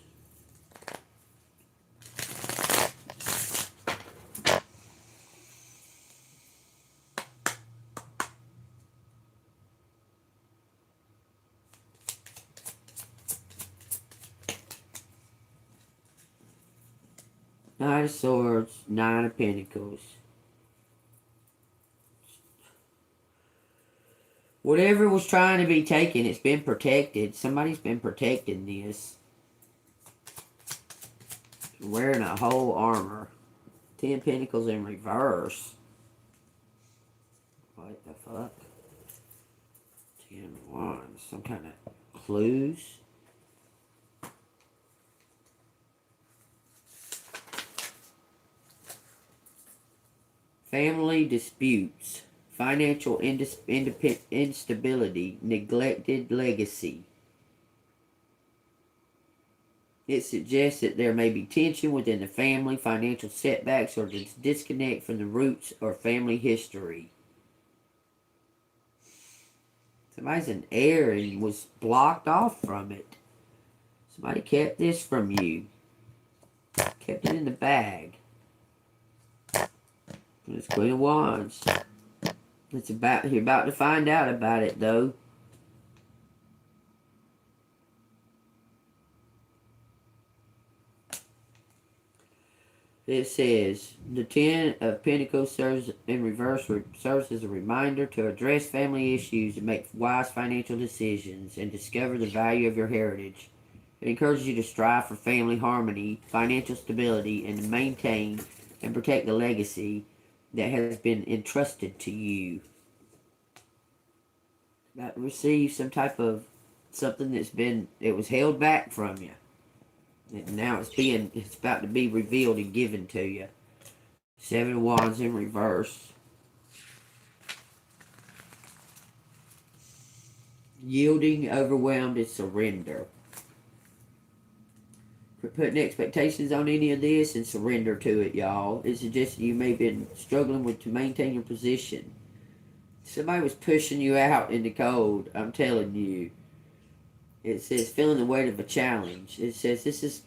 Speaker 1: Knight of Swords, 9 of Pentacles. Whatever was trying to be taken, it's been protected. Somebody's been protecting this. Wearing a whole armor. 10 Pentacles in reverse. What the fuck? 10 Wands. Some kind of clues. Family disputes. Financial instability. Neglected legacy. It suggests that there may be tension within the family, financial setbacks, or disconnect from the roots or family history. Somebody's an heir and was blocked off from it. Somebody kept this from you. Kept it in the bag. It's Queen of Wands. You're about to find out about it, though. It says, the 10 of Pentacles serves in reverse, serves as a reminder to address family issues and make wise financial decisions and discover the value of your heritage. It encourages you to strive for family harmony, financial stability, and to maintain and protect the legacy that has been entrusted to you. That receive some type of something it was held back from you. And now it's about to be revealed and given to you. 7 of Wands in reverse. Yielding, overwhelmed, and surrender. putting expectations on any of this and surrender to it, y'all. It's just you may have been struggling with to maintain your position. Somebody was pushing you out in the cold. I'm telling you. It says feeling the weight of a challenge. It says this is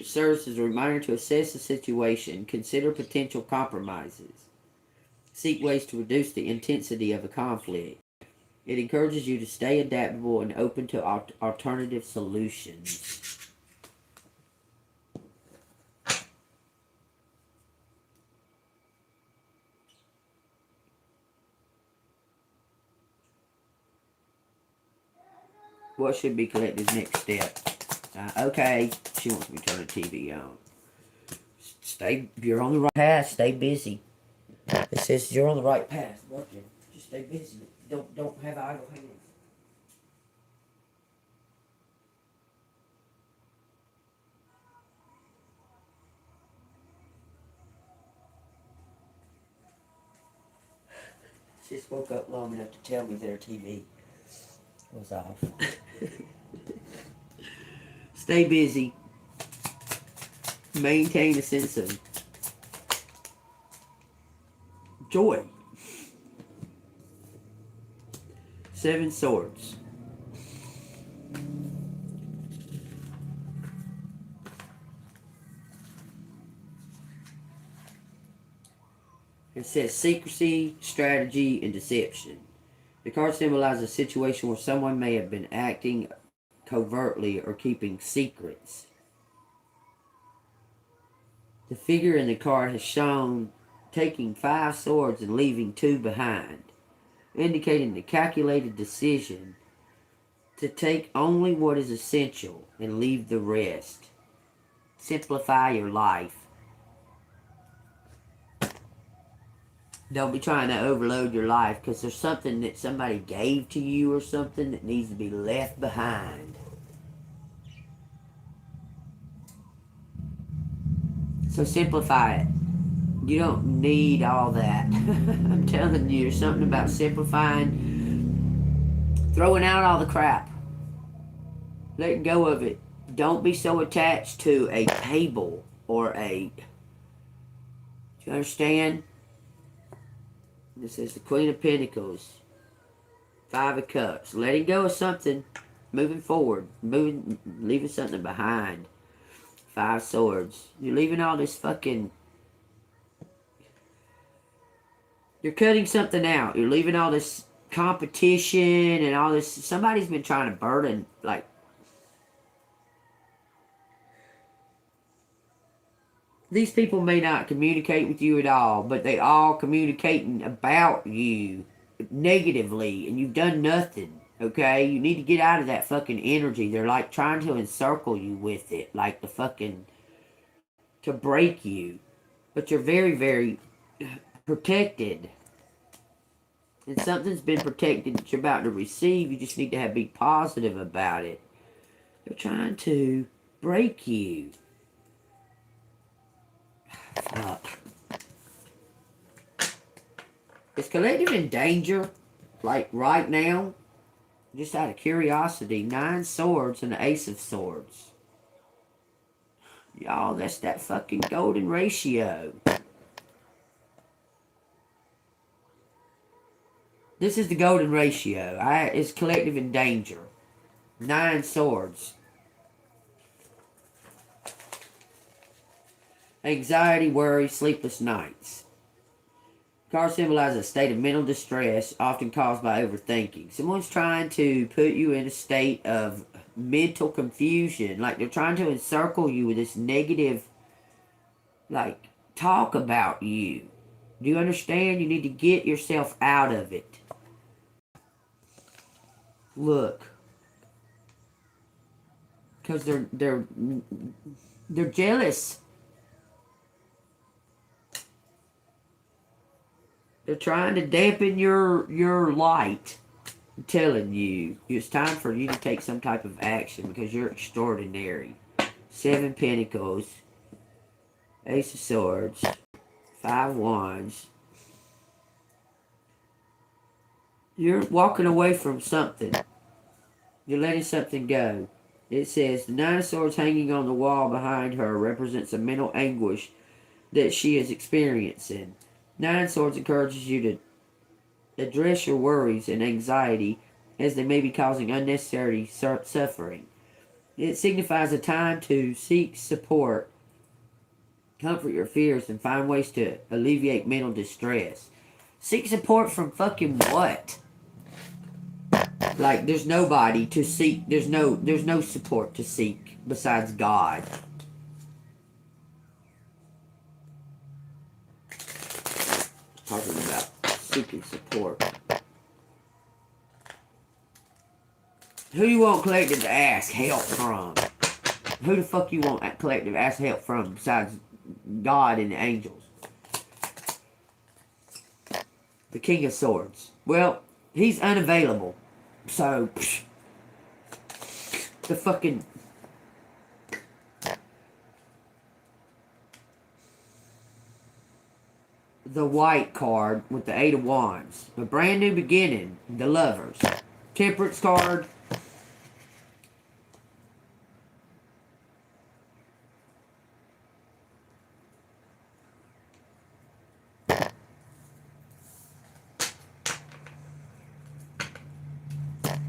Speaker 1: serves as a reminder to assess the situation, consider potential compromises, seek ways to reduce the intensity of a conflict. It encourages you to stay adaptable and open to alternative solutions. What should be collected next step? Okay, she wants me to turn the TV on. You're on the right path. Stay busy. It says you're on the right path. Working. Just stay busy. Don't have idle hands. She just woke up long enough to tell me their TV was off. Stay busy. Maintain a sense of joy. 7 swords. It says secrecy, strategy, and deception. The card symbolizes a situation where someone may have been acting covertly or keeping secrets. The figure in the card has shown taking 5 swords and leaving 2 behind, indicating the calculated decision to take only what is essential and leave the rest. Simplify your life. Don't be trying to overload your life because there's something that somebody gave to you or something that needs to be left behind. So simplify it. You don't need all that. I'm telling you, there's something about simplifying, throwing out all the crap, letting go of it. Don't be so attached to a table or a... Do you understand? This is the Queen of Pentacles, 5 of Cups. Letting go of something, moving forward, leaving something behind. 5 swords. You're leaving all this fucking... You're cutting something out. You're leaving all this competition and all this... Somebody's been trying to burden, like... These people may not communicate with you at all, but they all communicating about you negatively, and you've done nothing, okay? You need to get out of that fucking energy. They're like trying to encircle you with it, like the fucking... to break you. But you're very, very protected. And something's been protected that you're about to receive. You just need to be positive about it. They're trying to break you. Fuck. Is collective in danger? Like right now? Just out of curiosity. 9 swords and the Ace of Swords. Y'all, that's that fucking golden ratio. This is the golden ratio. It's collective in danger. 9 swords. Anxiety, worry, sleepless nights. Card symbolizes a state of mental distress, often caused by overthinking. Someone's trying to put you in a state of mental confusion. Like they're trying to encircle you with this negative, like, talk about you. Do you understand? You need to get yourself out of it. Look. Because they're jealous. They're trying to dampen your light. I'm telling you, it's time for you to take some type of action because you're extraordinary. 7 Pentacles, Ace of Swords, 5 Wands. You're walking away from something. You're letting something go. It says, the Nine of Swords hanging on the wall behind her represents a mental anguish that she is experiencing. Nine of Swords encourages you to address your worries and anxiety as they may be causing unnecessary suffering. It signifies a time to seek support, comfort your fears, and find ways to alleviate mental distress. Seek support from fucking what? Like, there's nobody to seek. There's no support to seek besides God. Talking about seeking support. Who you want collective to ask help from? Who the fuck you want collective to ask help from besides God and the angels? The King of Swords. Well, he's unavailable. So, the fucking... The white card with the Eight of Wands. A brand new beginning. The Lovers. Temperance card.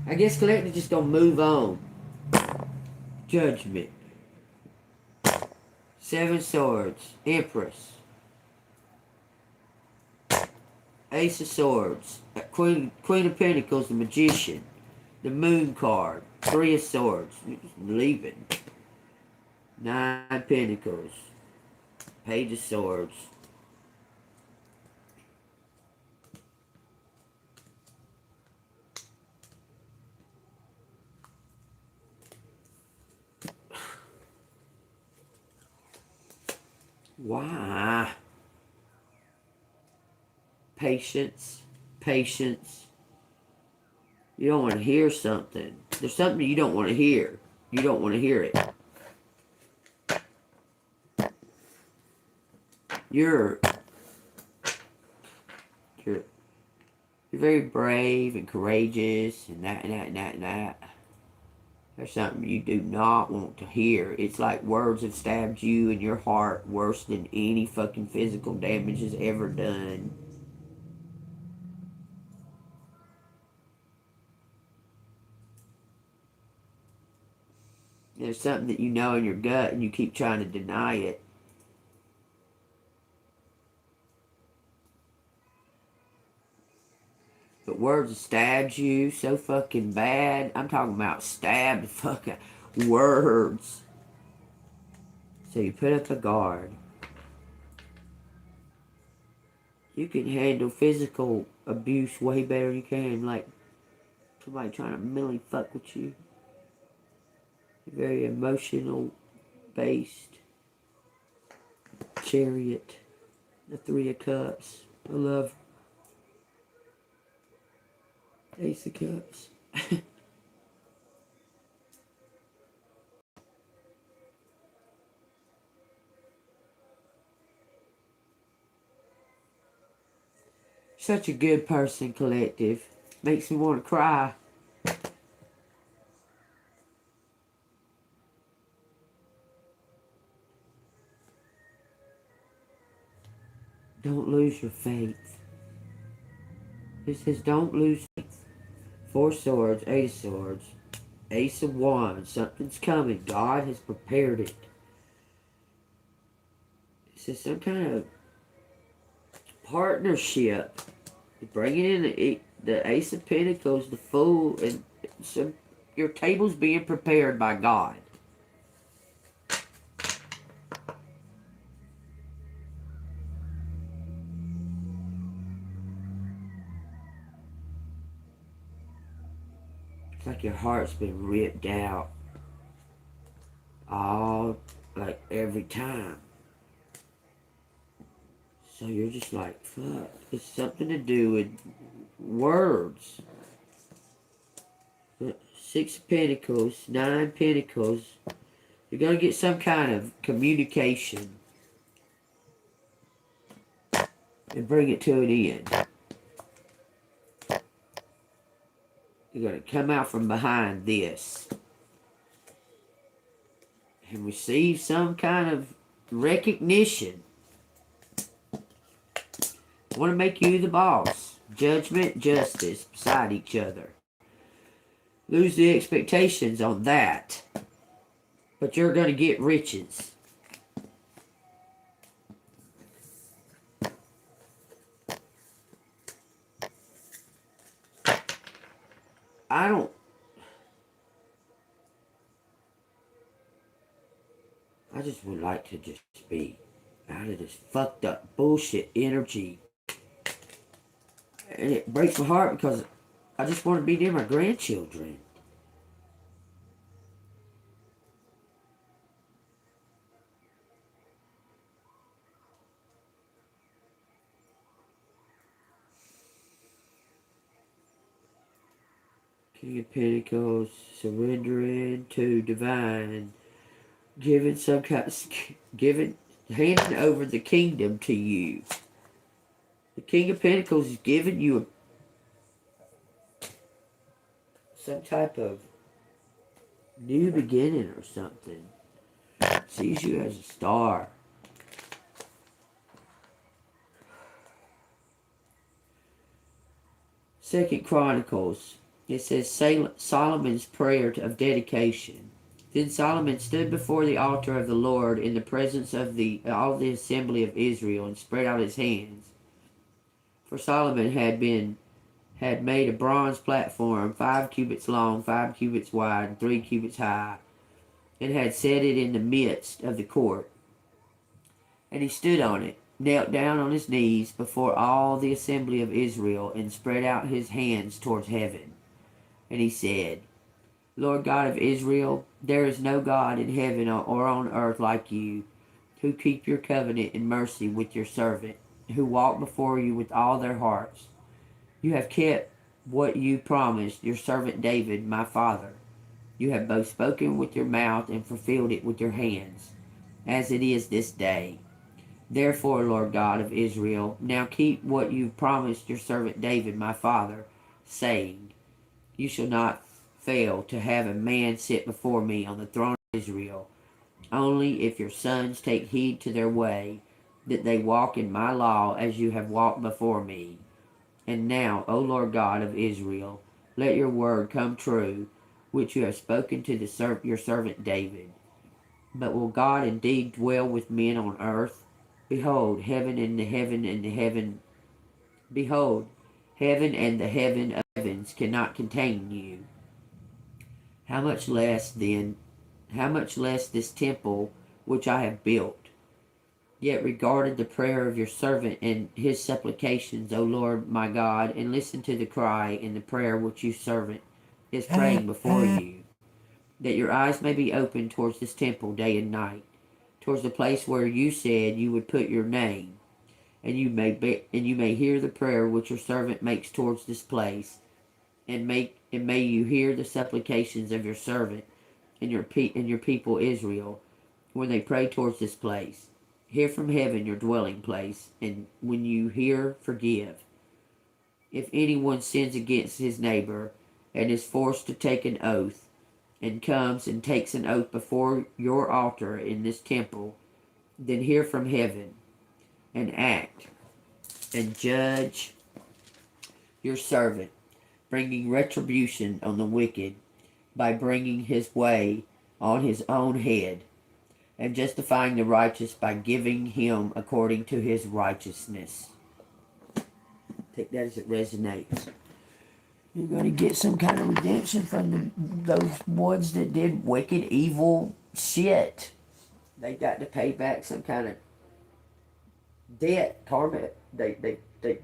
Speaker 1: I guess collective just gonna move on. Judgment. Seven Swords. Empress. Ace of Swords. Queen of Pentacles, the Magician. The Moon card. Three of Swords. Leaving. Nine of Pentacles. Page of Swords. Why? Patience. Patience. You don't want to hear something. There's something you don't want to hear. You don't want to hear it. You're very brave and courageous and that. There's something you do not want to hear. It's like words have stabbed you in your heart worse than any fucking physical damage has ever done. There's something that you know in your gut and you keep trying to deny it. But words stabbed you so fucking bad. I'm talking about stabbed fucking words. So you put up a guard. You can handle physical abuse way better than you can. Like somebody trying to mentally fuck with you. You're very emotional based. Chariot. The Three of Cups. I love Ace of Cups. Such a good person, collective. Makes me want to cry. Don't lose your faith. It says don't lose faith. Four Swords, Eight of Swords, Ace of Wands. Something's coming. God has prepared it. It says some kind of partnership. Bringing in the Ace of Pentacles, the Fool, and your table's being prepared by God. It's like your heart's been ripped out. All, like, every time. So you're just like, fuck. It's something to do with words. Six of Pentacles, Nine Pentacles. You're going to get some kind of communication. And bring it to an end. You're going to come out from behind this. and receive some kind of recognition. Want to make you the boss. Judgment, justice beside each other. Lose the expectations on that. But you're going to get riches. I just would like to just be out of this fucked up bullshit energy. And it breaks my heart because I just want to be near my grandchildren. King of Pentacles, surrendering to divine, giving some kind, handing over the kingdom to you. The King of Pentacles is giving you some type of new beginning or something. Sees you as a star. Second Chronicles. It says Solomon's prayer of dedication. Then Solomon stood before the altar of the Lord in the presence of all the assembly of Israel and spread out his hands. For Solomon had made a bronze platform 5 cubits long, 5 cubits wide, and 3 cubits high, and had set it in the midst of the court. And he stood on it, knelt down on his knees before all the assembly of Israel, and spread out his hands towards heaven. And he said, Lord God of Israel, there is no God in heaven or on earth like you, who keep your covenant and mercy with your servant, who walk before you with all their hearts. You have kept what you promised your servant David, my father. You have both spoken with your mouth and fulfilled it with your hands, as it is this day. Therefore, Lord God of Israel, now keep what you promised your servant David, my father, saying, You shall not fail to have a man sit before me on the throne of Israel, only if your sons take heed to their way, that they walk in my law as you have walked before me. And now, O Lord God of Israel, let your word come true, which you have spoken to your servant David. But will God indeed dwell with men on earth? Behold, heaven and the heaven of heavens cannot contain you. How much less this temple which I have built? Yet regarded the prayer of your servant and his supplications, O Lord my God, and listen to the cry and the prayer which your servant is praying before you, that your eyes may be open towards this temple day and night, towards the place where you said you would put your name, and you may hear the prayer which your servant makes towards this place, and may you hear the supplications of your servant and your people Israel when they pray towards this place. Hear from heaven your dwelling place, and when you hear, forgive. If anyone sins against his neighbor and is forced to take an oath, and comes and takes an oath before your altar in this temple, then hear from heaven and act and judge your servant, bringing retribution on the wicked by bringing his way on his own head, and justifying the righteous by giving him according to his righteousness. Take that as it resonates. You're going to get some kind of redemption from those ones that did wicked, evil shit. They got to pay back some kind of debt, karma. They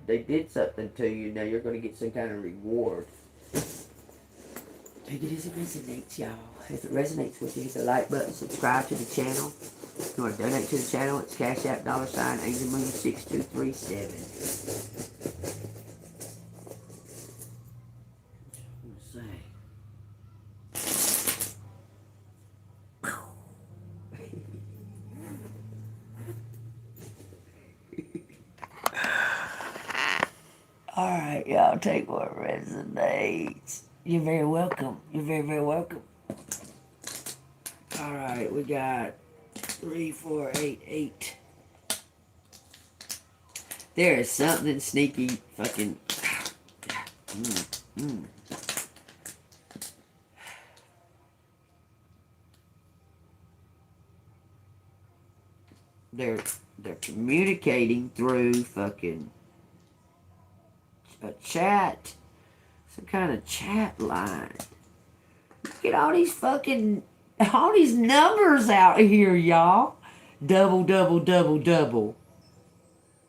Speaker 1: did something to you. Now you're going to get some kind of reward. Take it as it resonates, y'all. If it resonates with you, hit the like button, subscribe to the channel. If you want to donate to the channel, it's Cash App $6237. Alright, y'all, take what resonates. You're very welcome. You're very, very welcome. Alright, we got 3, 4, 8, 8. There is something sneaky fucking... They're communicating through fucking a chat. Some kind of chat line. Look at all these numbers out here, y'all. Double, double, double, double.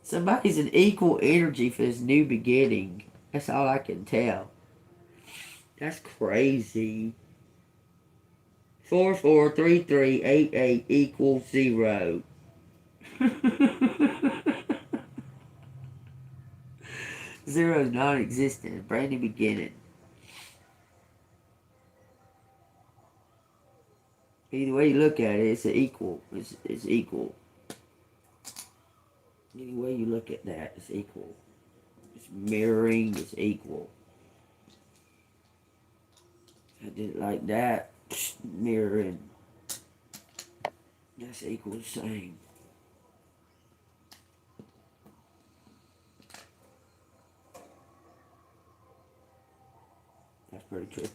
Speaker 1: Somebody's in equal energy for this new beginning. That's all I can tell. That's crazy. 4, 4, 3, 3, 8, 8 equals 0. Zero is non-existent. Brand new beginning. Either way you look at it, it's equal. It's equal. Any way you look at that, it's equal. It's mirroring, it's equal. I did it like that. Mirroring. That's equal the same. That's pretty tricky.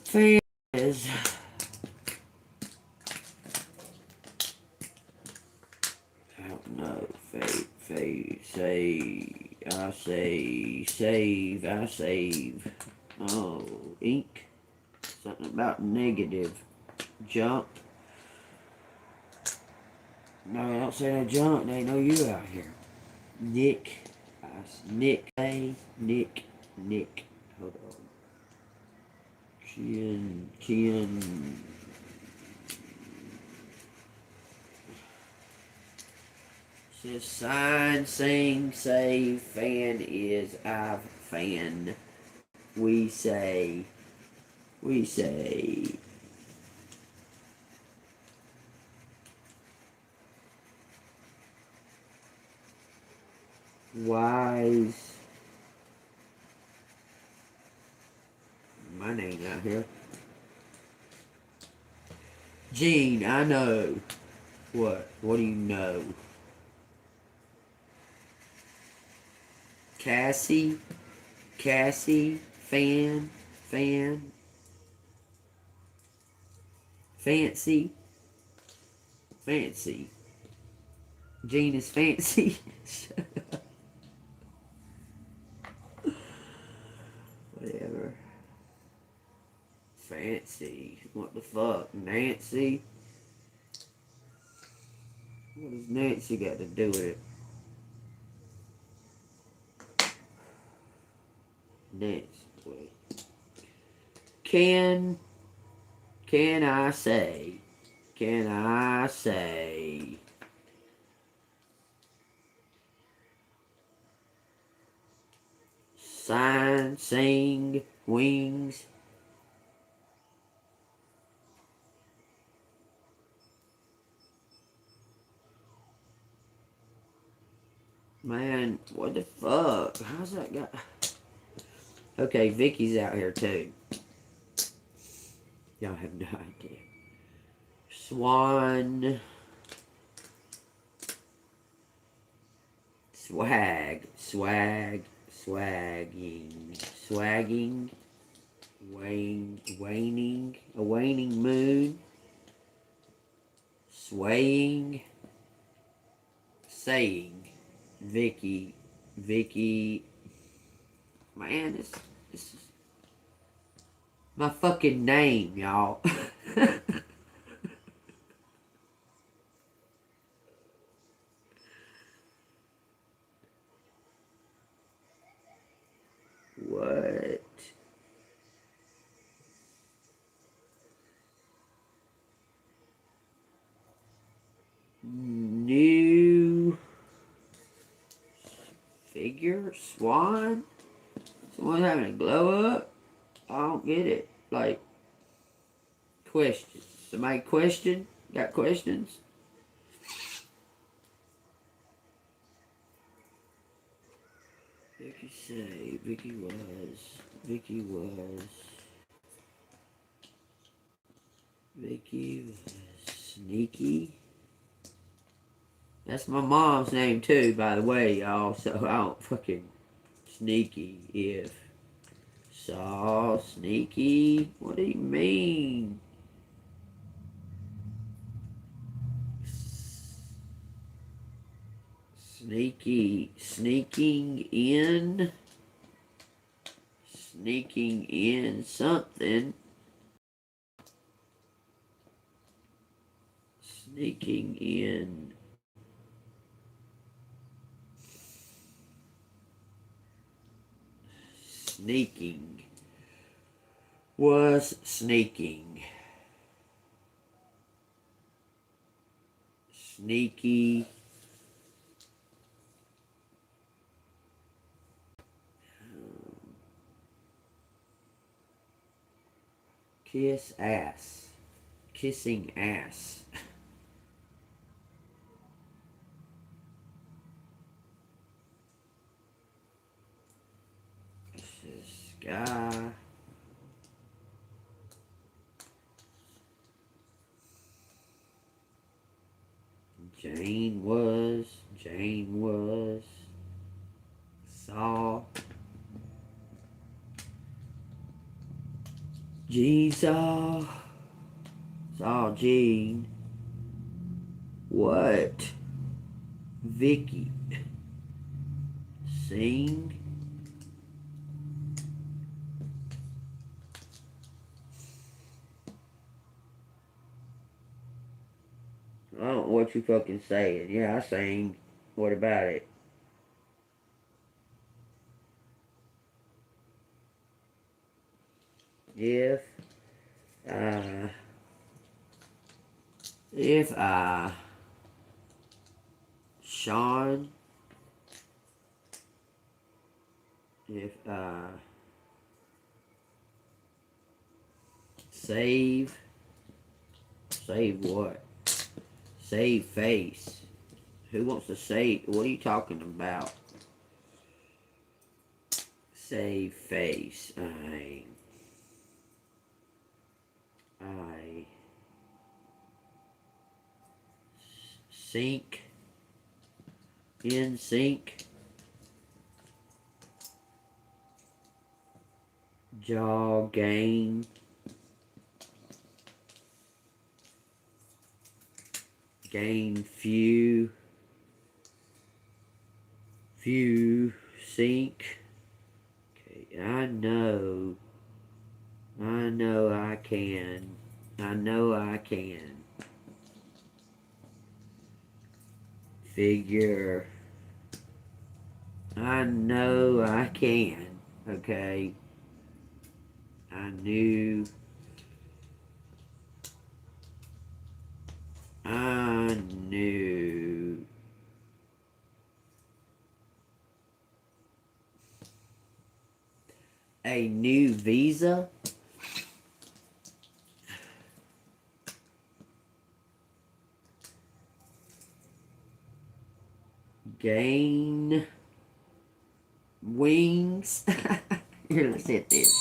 Speaker 1: Fizz. I don't know. I save. Oh, ink. Something about negative. Junk. No, I don't say no junk. They know you out here. Nick. Nick. Hold on. Ken. Says sign, sing, say, fan is I've fan. We say. Wise. My name out here. Gene, I know. What? What do you know? Cassie, fan, fancy. Gene is fancy. Whatever. Fancy. What the fuck? Nancy? What does Nancy got to do with it? Next. Wait. Can I say? Sign, sing, wings. Man, what the fuck? How's that guy? Okay, Vicky's out here too. Y'all have no idea. Swan. Swagging. Waning. A waning moon. Swaying. Saying. Vicky. Man, this is my fucking name, y'all. What? New figure? Swan? Someone having a glow up? I don't get it. Like, questions. Somebody question? Got questions? Vicky say, Vicky was. Vicky was sneaky. That's my mom's name too, by the way, y'all. So I don't fucking sneaky if saw sneaky. What do you mean? Sneaking in something. Sneaking in. Sneaking. Was sneaking. Sneaky. Kiss ass. Kissing ass. This guy. Jane was. Saw. Gene saw. Saw Gene. What? Vicky. Sing. I don't know what you fucking saying. Yeah, I sang. What about it? If Sean, save what? Save face. Who wants to save? What are you talking about? Save face. I sync. In sync. Jaw gain. Gain few sync. Okay, I know I can. Figure. I know I can. Okay. I knew. A new visa. Gain wings. Here, let's hit this.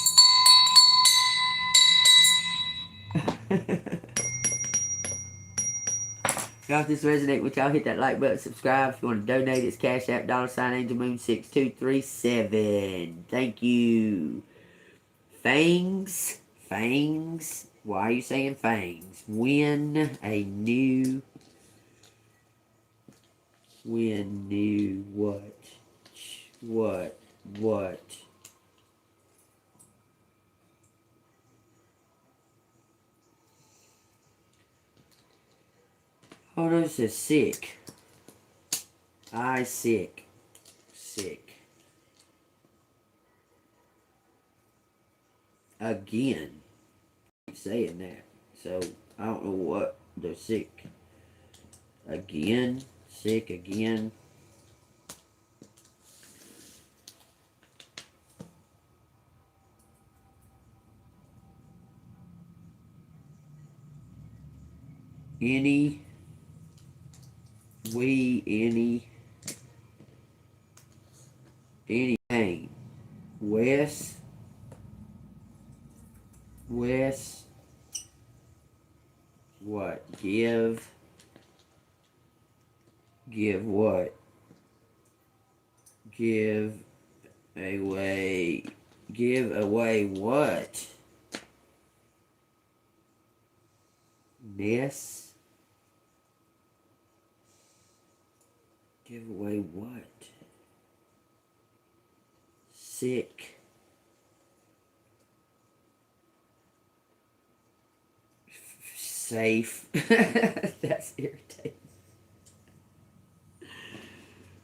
Speaker 1: Y'all, if this resonate with y'all, hit that like button, subscribe. If you want to donate, it's Cash App, $AngelMoon6237. Thank you. Fangs. Why are you saying fangs? When new what? Oh no, it says sick. I sick. Again. Keep saying that. So I don't know what they're sick. Again. Sick again. Any pain. West away. Give away what? Ness. Give away what? Sick. Safe. That's irritating.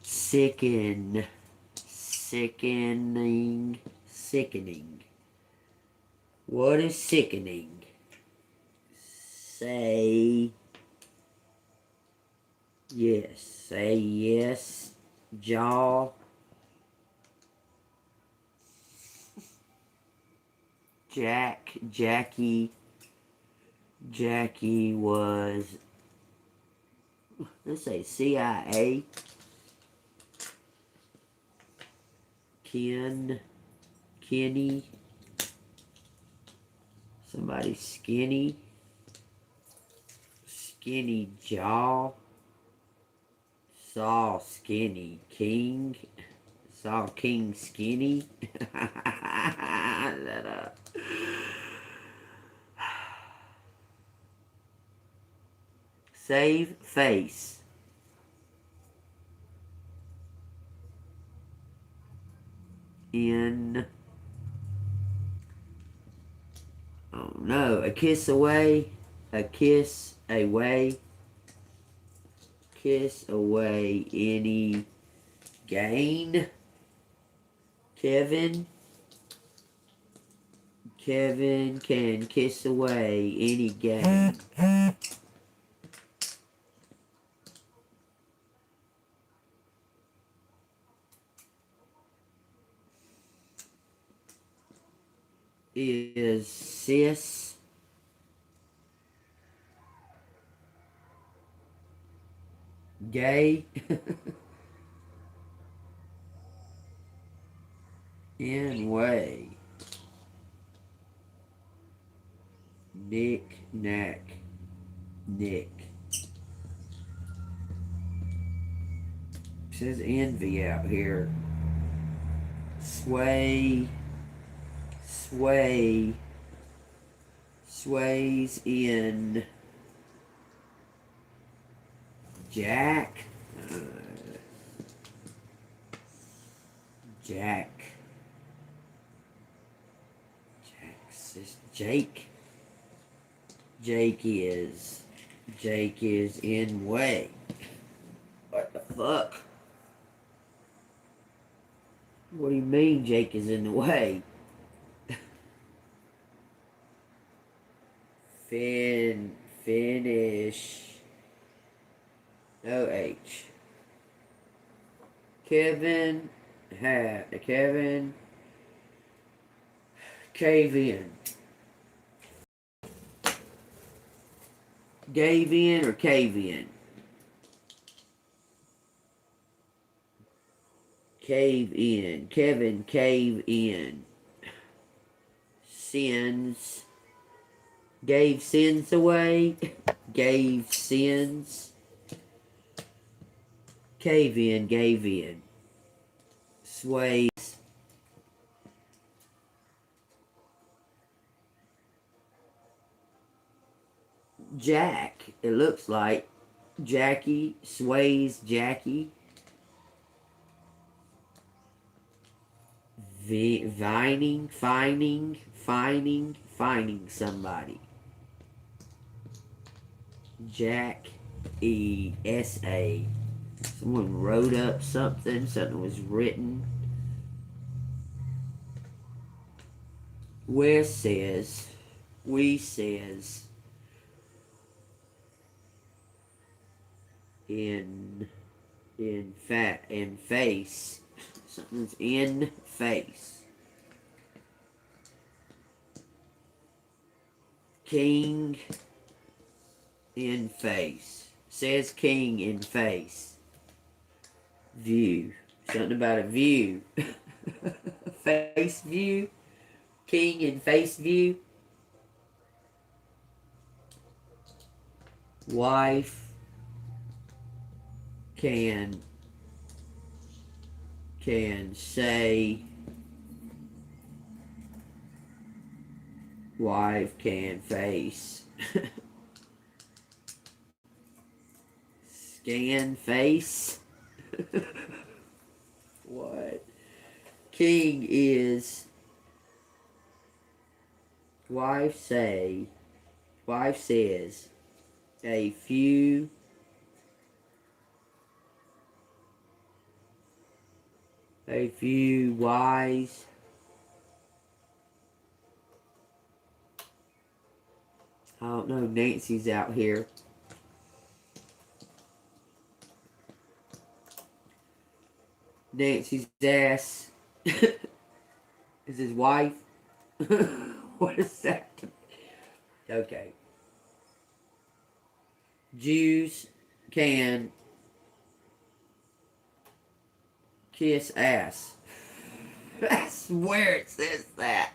Speaker 1: Sicken. Sickening. Sickening. What is sickening? Say yes. Say yes. Jaw. Jackie was, let's say CIA. Kenny. Somebody skinny. Skinny jaw. Saw skinny. King. Saw King skinny. Save face. In, oh no, a kiss away. A kiss away. Kiss away any gain. Kevin can kiss away any gain. Is sis gay? In way. Nick. It says envy out here. Sways in Jack. Jake is in way. What the fuck? What do you mean Jake is in the way? Finish. OH. Kevin. Cave in. Gave in or cave in? Cave in. Kevin cave in. Sins. Gave sins away. Gave sins. Cave in, gave in. Sways. Jack, it looks like. Jackie, sways Jackie. Finding somebody. Jack ESA. Someone wrote up something was written. We says in face. Something's in face. King in face. Says king in face. View. Something about a view. Face view. King in face view. Wife can say wife can face. Scan face. What? King is wife says a few wise I don't know, Nancy's out here. Nancy's ass is his wife. What is that? Okay. Jews can kiss ass. I swear it says that.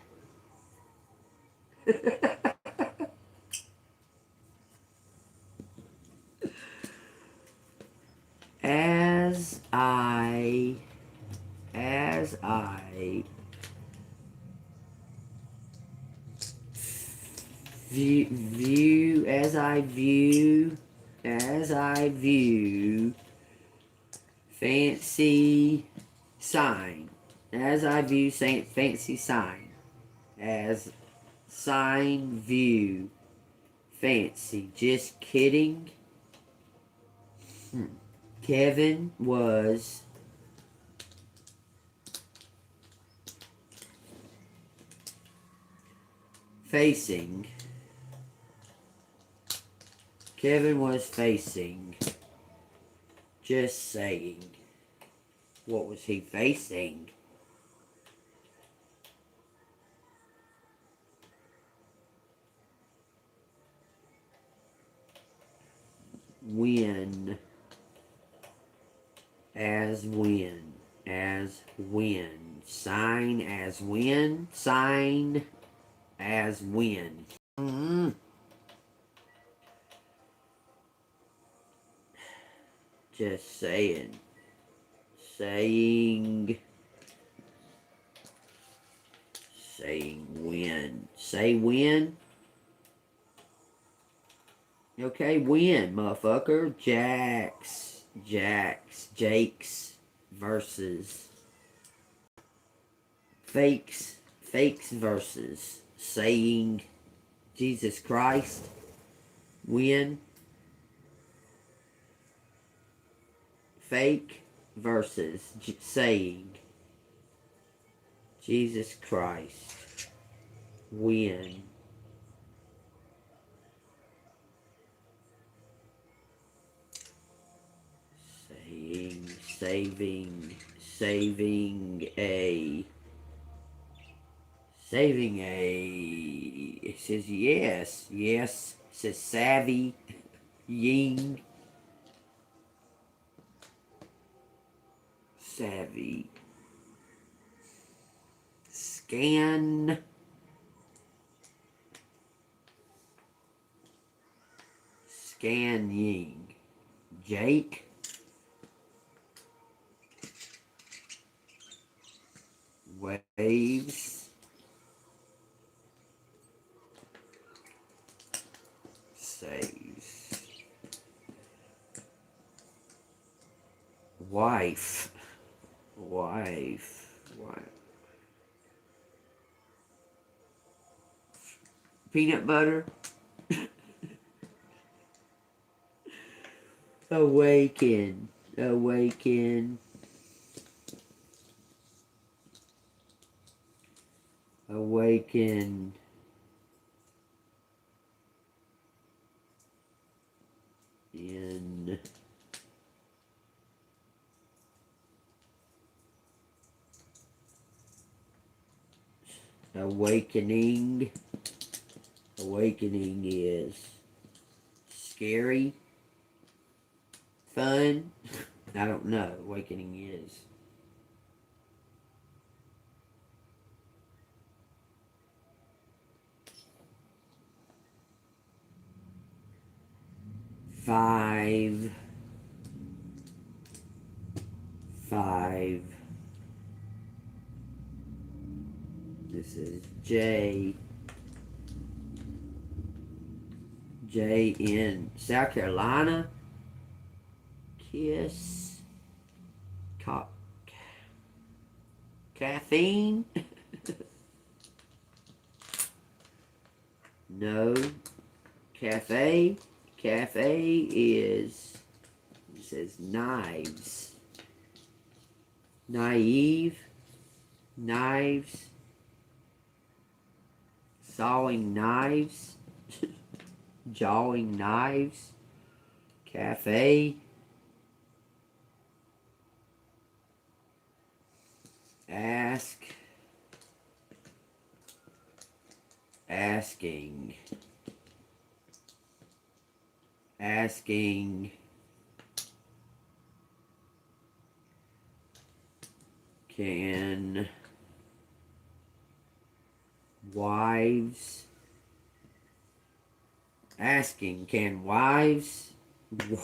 Speaker 1: As I view fancy sign. As I view fancy sign. As sign view fancy. Just kidding. Kevin was facing. Just saying. What was he facing? When. As when. Sign as when. Sign as when. Just saying. Saying when. Say when. Okay, when, motherfucker. Jakes versus fakes versus saying Jesus Christ. When. Fake versus saying Jesus Christ. When. Saving a, it says yes, it says savvy, ying, savvy, scanning, Jake, waves, saves, wife, peanut butter, awaken, in awakening is scary, fun. I don't know. Awakening is five. This is J. J in South Carolina. Kiss. Caffeine. No. Cafe. Cafe is, it says knives. Naive. Knives. Sawing knives. Jawing knives. Cafe. Ask. Asking. Asking. Can wives. Asking, can wives. What?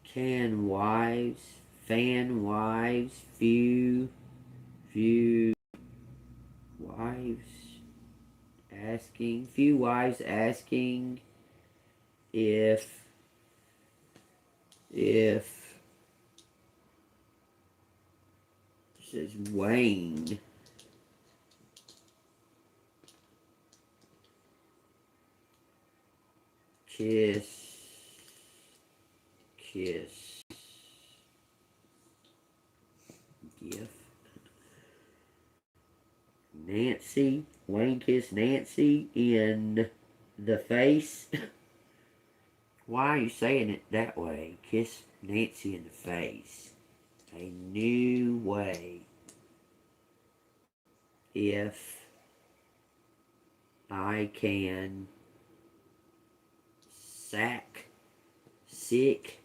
Speaker 1: Can wives. Fan wives. Few wives asking. Few wives asking if it says Wayne. Kiss. Gift. Nancy. Wayne kiss Nancy in the face. Why are you saying it that way? Kiss Nancy in the face. A new way. If I can sick.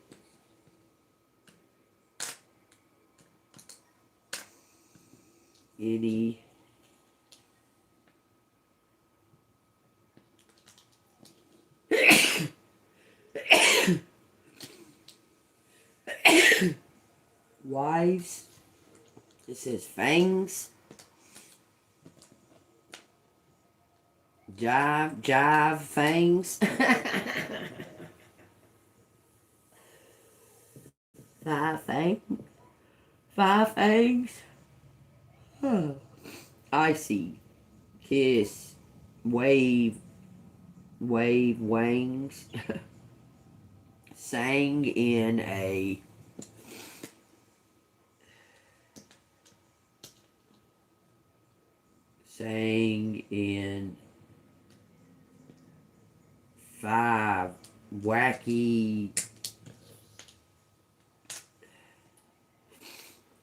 Speaker 1: Any wives. It says fangs. Jive fangs. Five fangs. Icy. Kiss. Wave wings. Sang in a five wacky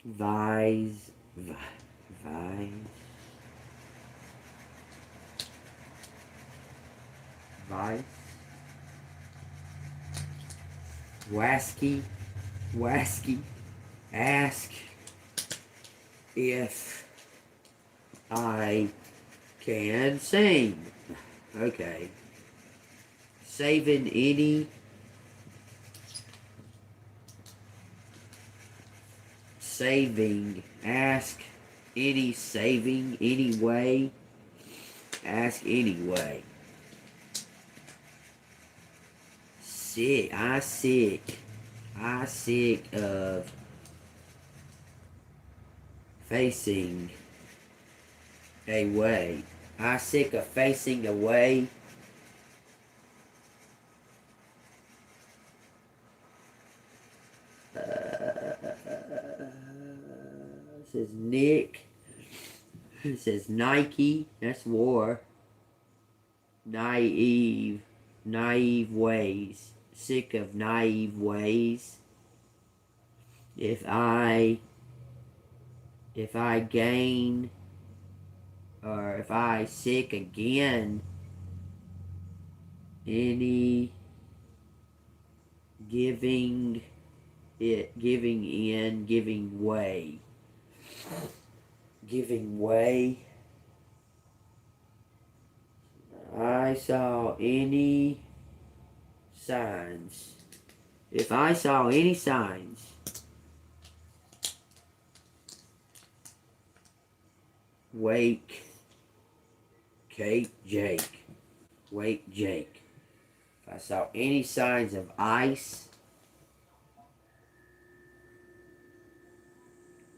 Speaker 1: vice wasky ask if I can sing. Okay. Saving any. Saving. Ask any. Saving anyway. Ask anyway. Sick. I sick of facing away. I sick of facing away. It says Nick. It says Nike. That's war. Naive ways. Sick of naive ways. If I gain, or if I sick again, any giving in, giving way. Giving way. I saw any signs. If I saw any signs. Wake Kate, Jake. Wake, Jake. If I saw any signs of ice,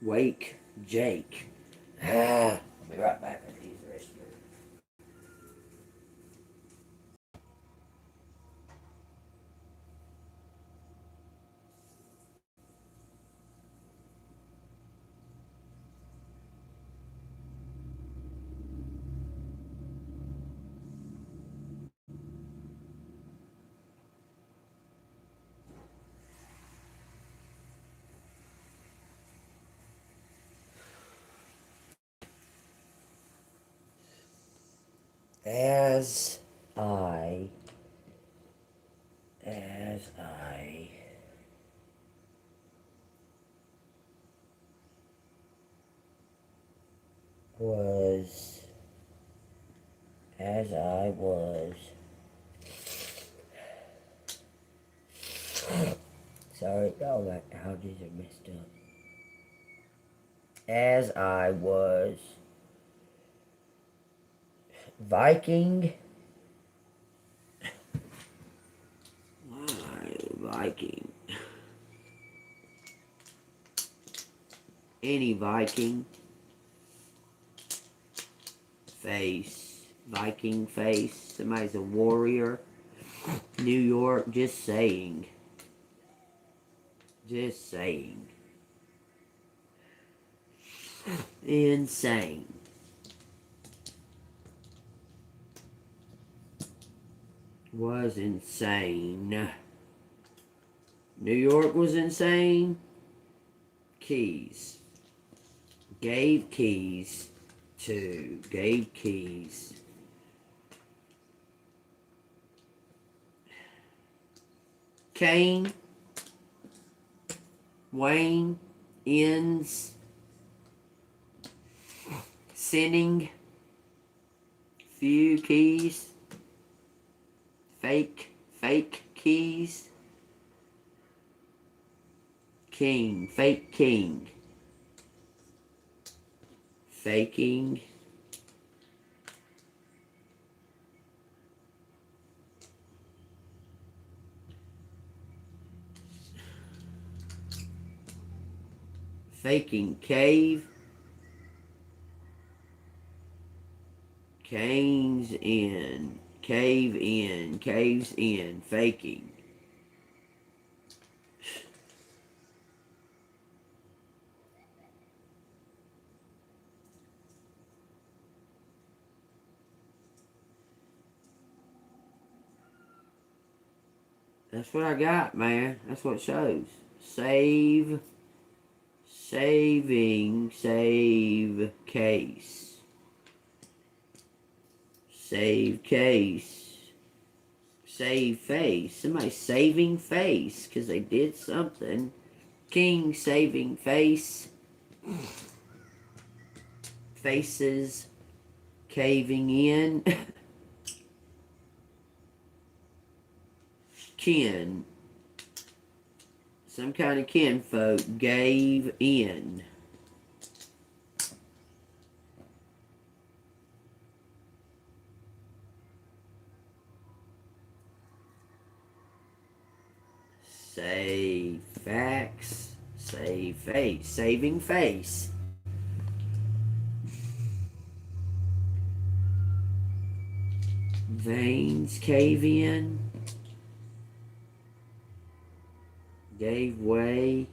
Speaker 1: wake, Jake. I'll be right back. I need the rest of it. As I was, as I was, sorry, all my allergies are messed up. As I was Viking, Viking, any Viking face, Viking face, somebody's a warrior, New York, just saying, insane. Was insane. New York was insane. Keys. Gave keys to. Gave keys. Cain. Wayne. Ends. Sinning. Few keys. Fake keys. King, fake king. Faking. Faking cave. Caves in, caves in, faking. That's what I got, man. That's what it shows. Save, saving, save case. Save case. Save face. Somebody saving face because they did something. King saving face. Faces caving in. Kin. Some kind of kinfolk gave in. Save facts. Save face. Saving face. Veins cave in. Gave way.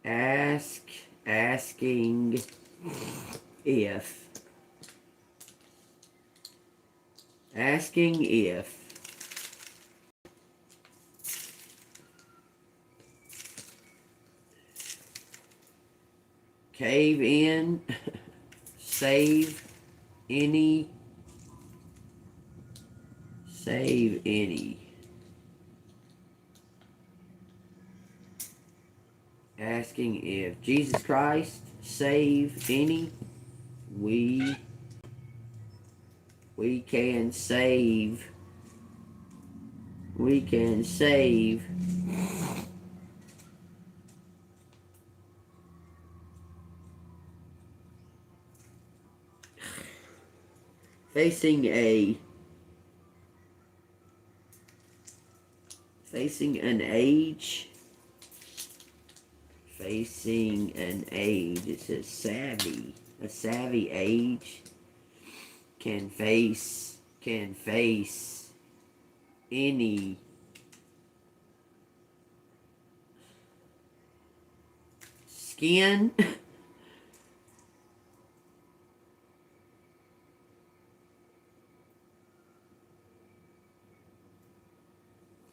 Speaker 1: Asking if. Asking if. Cave in. Save any. Save any. Asking if Jesus Christ save any. We can save. We can save. facing an age. Facing an age. It says savvy. A savvy age can face any skin.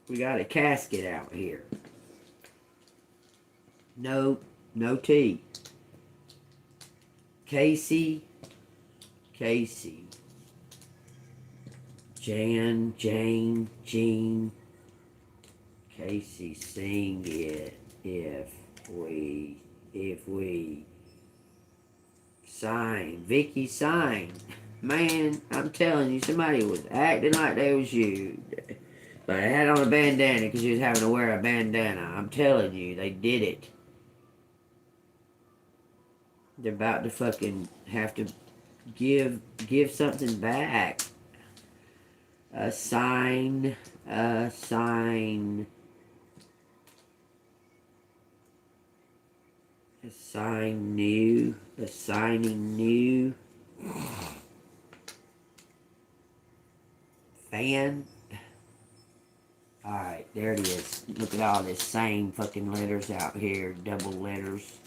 Speaker 1: We got a casket out here. No T. Casey. Jane. Casey, sing it if we sign. Vicky, sign. Man, I'm telling you, somebody was acting like they was you. But I had on a bandana because you was having to wear a bandana. I'm telling you, they did it. They're about to fucking have to give something back. Assigning new fan. Alright, there it is. Look at all this same fucking letters out here, double letters.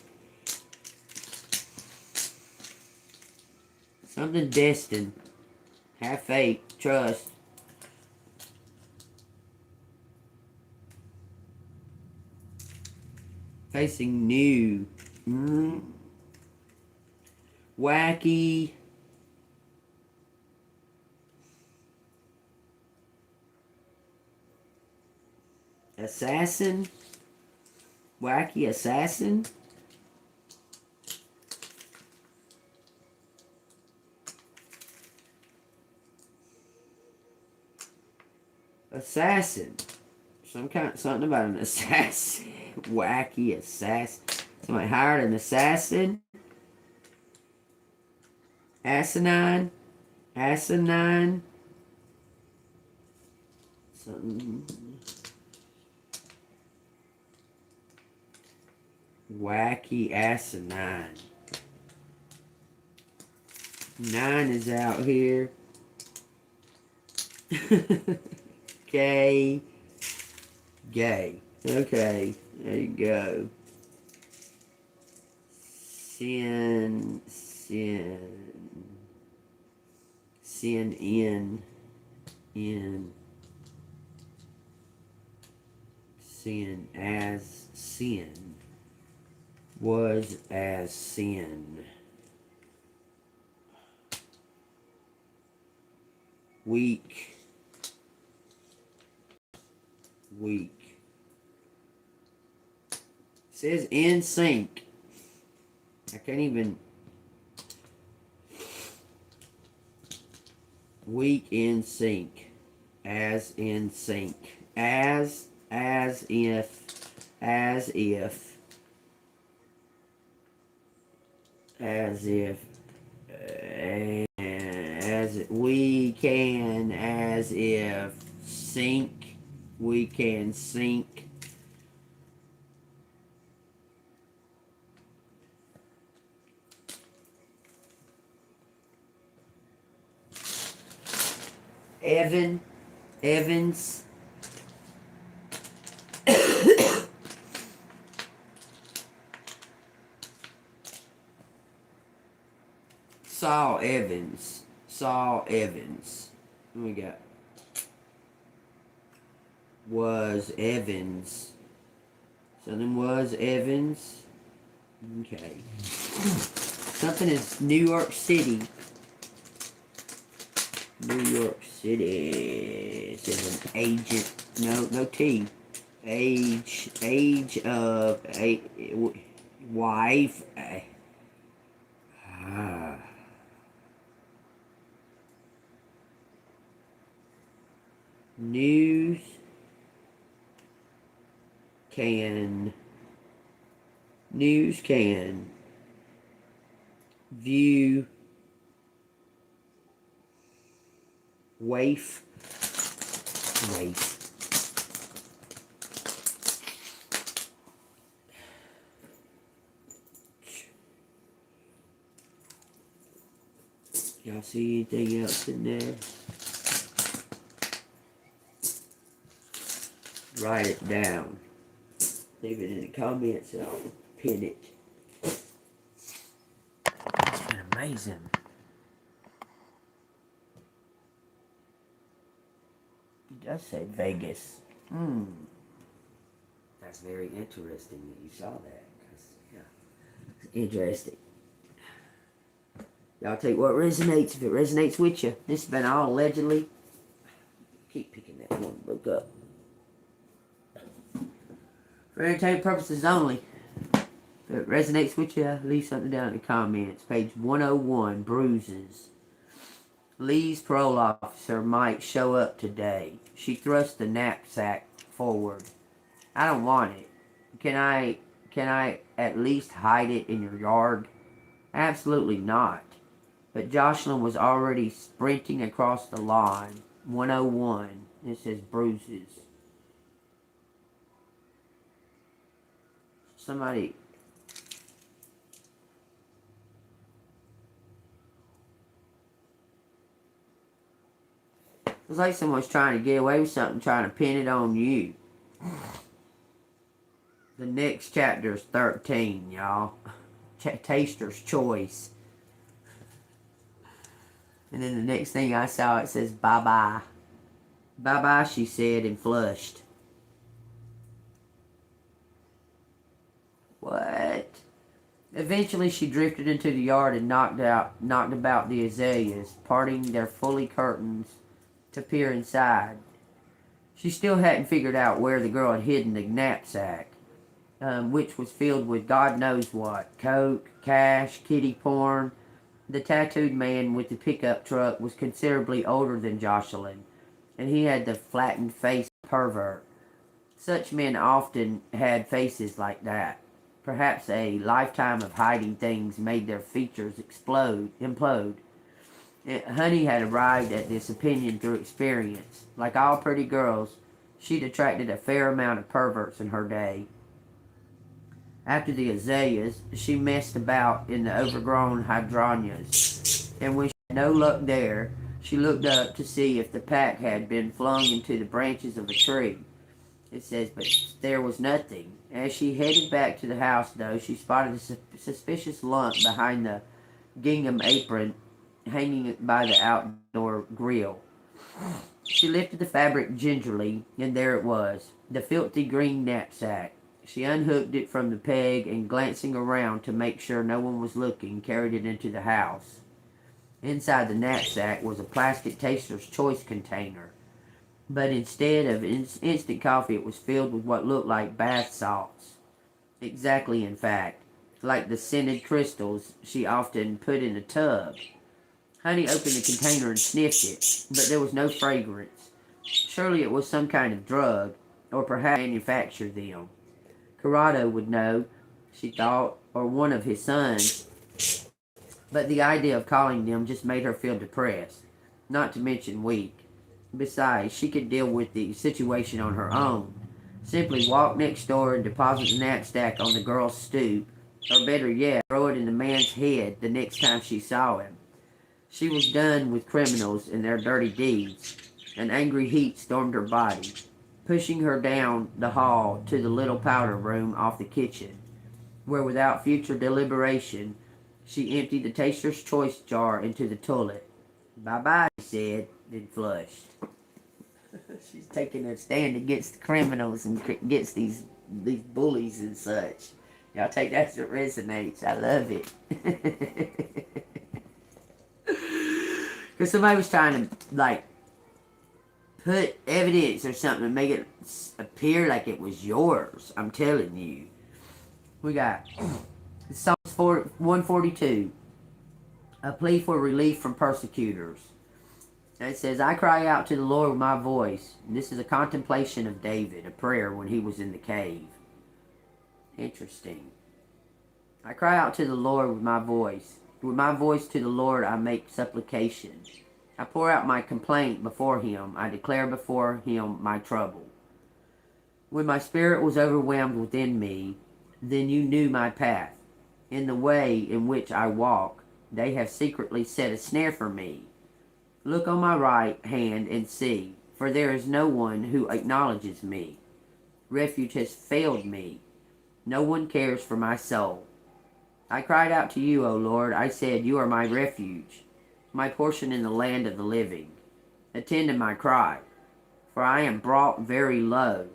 Speaker 1: Something destined. Have faith, trust. Facing new. Wacky. Assassin. Wacky assassin. Assassin. Something about an assassin. Wacky assassin. Somebody hired an assassin. Asinine. Something. Wacky asinine. 9 is out here. Gay. Okay, there you go. Sin in sin as sin was as sin. Weak. It says in sync. I can't even. Weak in sync. As in sync. As if. As we can, as if sink, we can sink. Evans. Saul Evans. We got was Evans. Something was Evans. Okay. Something is New York City. It says an agent. No T. Age of a wife. News can view Waif. Waif. Y'all see anything else in there? Write it down. Leave it in the comments and I'll pin it. It's been amazing. It does say Vegas. That's very interesting that you saw that. Yeah, it's interesting. Y'all take what resonates if it resonates with you. This has been all allegedly. Keep picking that one book up. For entertainment purposes only. If it resonates with you, leave something down in the comments. Page 101, Bruises. Lee's parole officer might show up today. She thrust the knapsack forward. I don't want it. Can I at least hide it in your yard? Absolutely not. But Jocelyn was already sprinting across the lawn. 101. It says Bruises. Somebody... It's like someone's trying to get away with something, trying to pin it on you. The next chapter is 13, y'all. Taster's Choice. And then the next thing I saw, it says, bye-bye. Bye-bye, she said, and flushed. What? Eventually, she drifted into the yard and knocked about the azaleas, parting their fully curtains to peer inside. She still hadn't figured out where the girl had hidden the knapsack, which was filled with God knows what. Coke, cash, kiddie porn. The tattooed man with the pickup truck was considerably older than Jocelyn, and he had the flattened face of a pervert. Such men often had faces like that. Perhaps a lifetime of hiding things made their features implode. Honey had arrived at this opinion through experience. Like all pretty girls, she'd attracted a fair amount of perverts in her day. After the azaleas, she messed about in the overgrown hydrangeas, and when she had no luck there, she looked up to see if the pack had been flung into the branches of a tree. It says, but there was nothing. As she headed back to the house, though, she spotted a suspicious lump behind the gingham apron hanging by the outdoor grill. She lifted the fabric gingerly, and there it was, the filthy green knapsack. She unhooked it from the peg and, glancing around to make sure no one was looking, carried it into the house. Inside the knapsack was a plastic Taster's Choice container, but instead of instant coffee, it was filled with what looked like bath salts. Exactly, in fact, like the scented crystals she often put in a tub. Honey opened the container and sniffed it, but there was no fragrance. Surely it was some kind of drug, or perhaps manufactured them. Corrado would know, she thought, or one of his sons, but the idea of calling them just made her feel depressed, not to mention weak. Besides, she could deal with the situation on her own. Simply walk next door and deposit the knapsack on the girl's stoop, or better yet, throw it in the man's head the next time she saw him. She was done with criminals and their dirty deeds. An angry heat stormed her body, pushing her down the hall to the little powder room off the kitchen, where without future deliberation, she emptied the Taster's Choice jar into the toilet. Bye-bye, she said, then flushed. She's taking a stand against the criminals and against these bullies and such. Y'all take that as it resonates. I love it. Because somebody was trying to, like, put evidence or something and make it appear like it was yours. I'm telling you. We got Psalms 142. A plea for relief from persecutors. And it says, I cry out to the Lord with my voice. And this is a contemplation of David, a prayer when he was in the cave. Interesting. I cry out to the Lord with my voice. With my voice to the Lord I make supplication. I pour out my complaint before him. I declare before him my trouble. When my spirit was overwhelmed within me, then you knew my path. In the way in which I walk, they have secretly set a snare for me. Look on my right hand and see, for there is no one who acknowledges me. Refuge has failed me. No one cares for my soul. I cried out to you, O Lord. I said, you are my refuge, my portion in the land of the living. Attend to my cry, for I am brought very low.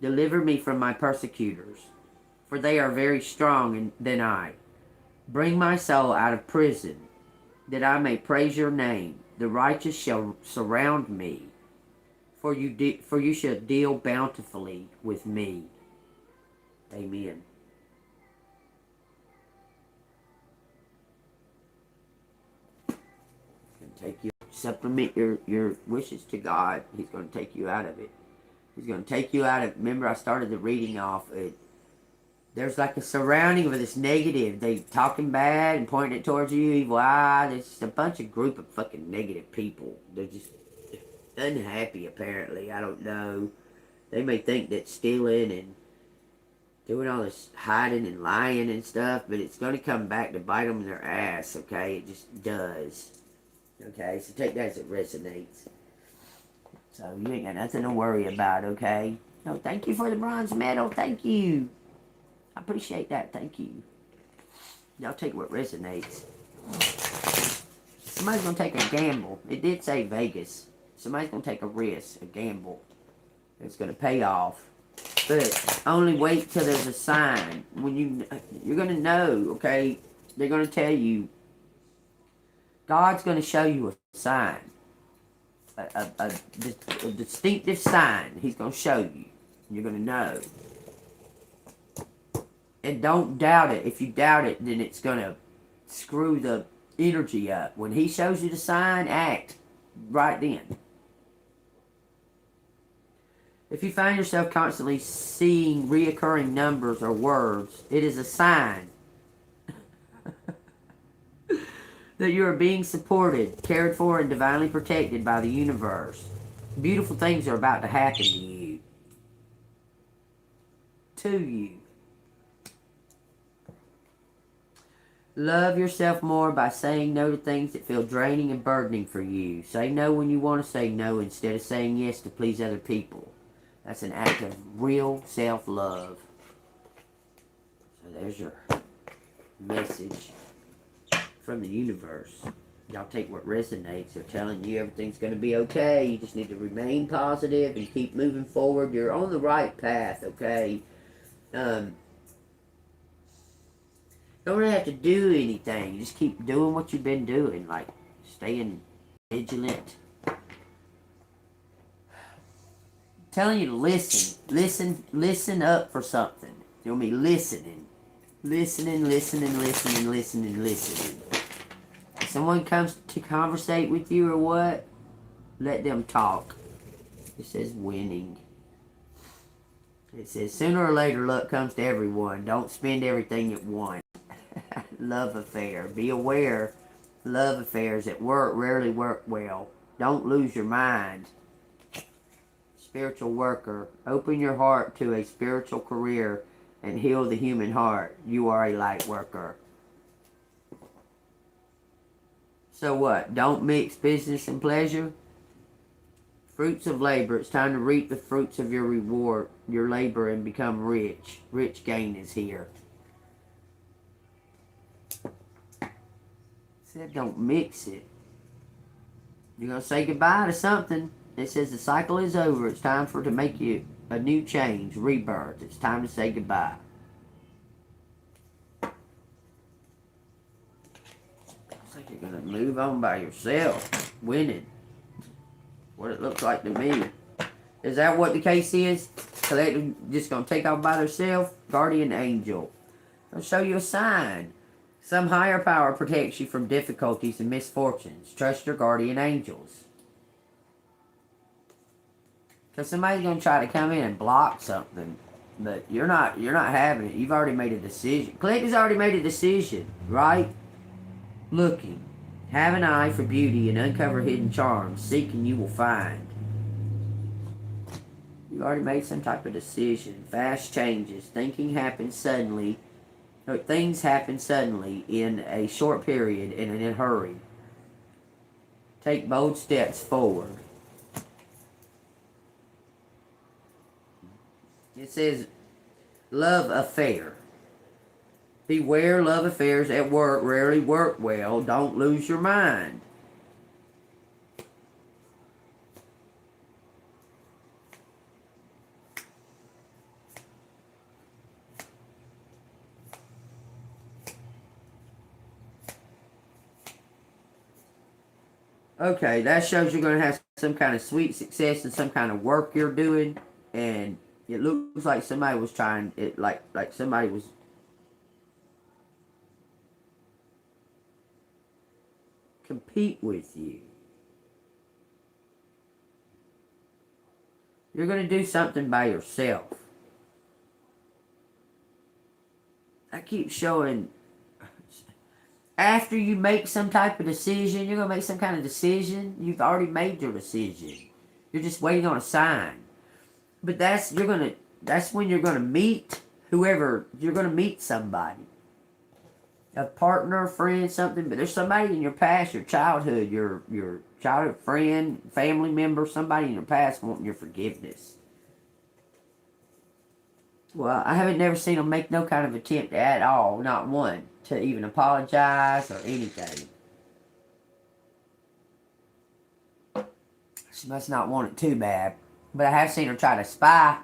Speaker 1: Deliver me from my persecutors, for they are very strong than I. Bring my soul out of prison, that I may praise your name. The righteous shall surround me, for you shall deal bountifully with me. Amen. Take you, supplement your wishes to God. He's going to take you out of it. He's going to take you out of. Remember, I started the reading off. There's like a surrounding of this negative. They talking bad and pointing it towards you, evil eye. There's just a bunch of group of fucking negative people. They're just unhappy. Apparently, I don't know. They may think that stealing and doing all this hiding and lying and stuff, but it's going to come back to bite them in their ass. Okay, it just does. Okay, so take that as it resonates. So you ain't got nothing to worry about, okay? No, thank you for the bronze medal. Thank you. I appreciate that. Thank you. Y'all take what resonates. Somebody's going to take a gamble. It did say Vegas. Somebody's going to take a risk, a gamble. It's going to pay off. But only wait till there's a sign. When you're going to know, okay? They're going to tell you. God's going to show you a sign, a distinctive sign. He's going to show you. You're going to know. And don't doubt it. If you doubt it, then it's going to screw the energy up. When he shows you the sign, act right then. If you find yourself constantly seeing reoccurring numbers or words, it is a sign that you are being supported, cared for, and divinely protected by the universe. Beautiful things are about to happen to you. To you. Love yourself more by saying no to things that feel draining and burdening for you. Say no when you want to say no instead of saying yes to please other people. That's an act of real self-love. So there's your message from the universe. Y'all take what resonates. They're telling you everything's going to be okay. You just need to remain positive and keep moving forward. You're on the right path, okay? Don't really have to do anything. You just keep doing what you've been doing, like staying vigilant. Telling you to listen up for something. You'll be listening. Listening. If someone comes to conversate with you or what, let them talk. It says winning. It says sooner or later luck comes to everyone. Don't spend everything at once. Love affair. Be aware. Love affairs at work rarely work well. Don't lose your mind. Spiritual worker. Open your heart to a spiritual career and heal the human heart. You are a light worker. So what? Don't mix business and pleasure? Fruits of labor. It's time to reap the fruits of your reward, your labor, and become rich. Rich gain is here. Said don't mix it. You're going to say goodbye to something. It says the cycle is over. It's time to make you a new change, rebirth. It's time to say goodbye. Looks like you're going to move on by yourself. Winning. What it looks like to me. Is that what the case is? Collective just going to take off by themselves? Guardian angel. I'll show you a sign. Some higher power protects you from difficulties and misfortunes. Trust your guardian angels. Because somebody's going to try to come in and block something. But you're not having it. You've already made a decision. Click has already made a decision, right? Looking. Have an eye for beauty and uncover hidden charms. Seek and you will find. You already made some type of decision. Fast changes. Things happen suddenly in a short period and in a hurry. Take bold steps forward. It says, love affair. Beware, love affairs at work rarely work well. Don't lose your mind. Okay, that shows you're going to have some kind of sweet success in some kind of work you're doing. And it looks like somebody was trying, like somebody was compete with you. You're going to do something by yourself. I keep showing, after you make some type of decision, you're going to make some kind of decision. You've already made your decision. You're just waiting on a sign. But that's when you're going to meet whoever, you're going to meet somebody. A partner, friend, something, but there's somebody in your past, your childhood, your childhood friend, family member, somebody in your past wanting your forgiveness. Well, I haven't never seen them make no kind of attempt at all, not one, to even apologize or anything. She must not want it too bad. But I have seen her try to spy,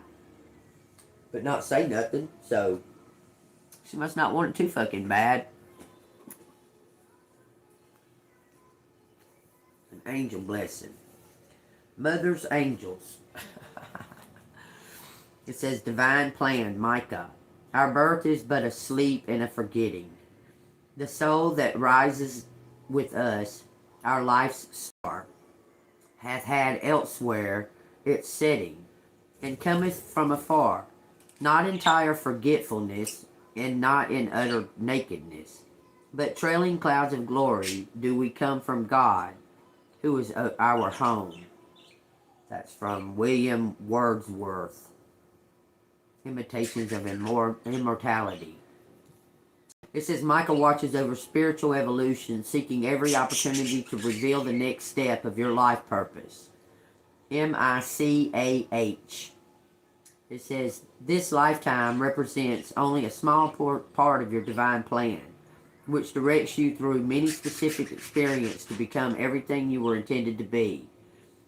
Speaker 1: but not say nothing, so she must not want it too fucking bad. An angel blessing. Mother's angels. It says, divine plan, Micah. Our birth is but a sleep and a forgetting. The soul that rises with us, our life's star, hath had elsewhere its setting, and cometh from afar, not entire forgetfulness, and not in utter nakedness, but trailing clouds of glory do we come from God, who is our home. That's from William Wordsworth, Imitations of Immortality. It says, Micah watches over spiritual evolution, seeking every opportunity to reveal the next step of your life purpose. M-I-C-A-H. It says, this lifetime represents only a small part of your divine plan, which directs you through many specific experiences to become everything you were intended to be.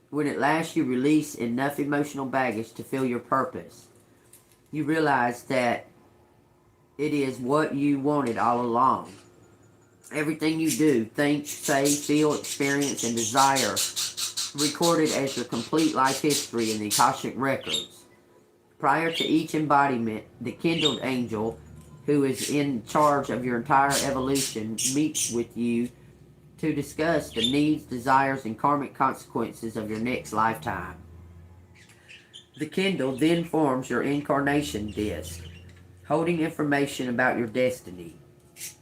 Speaker 1: When at last you release enough emotional baggage to fill your purpose, you realize that it is what you wanted all along. Everything you do, think, say, feel, experience, and desire recorded as your complete life history in the Akashic Records. Prior to each embodiment, the kindled angel, who is in charge of your entire evolution, meets with you to discuss the needs, desires, and karmic consequences of your next lifetime. The Kindle then forms your incarnation disc, holding information about your destiny.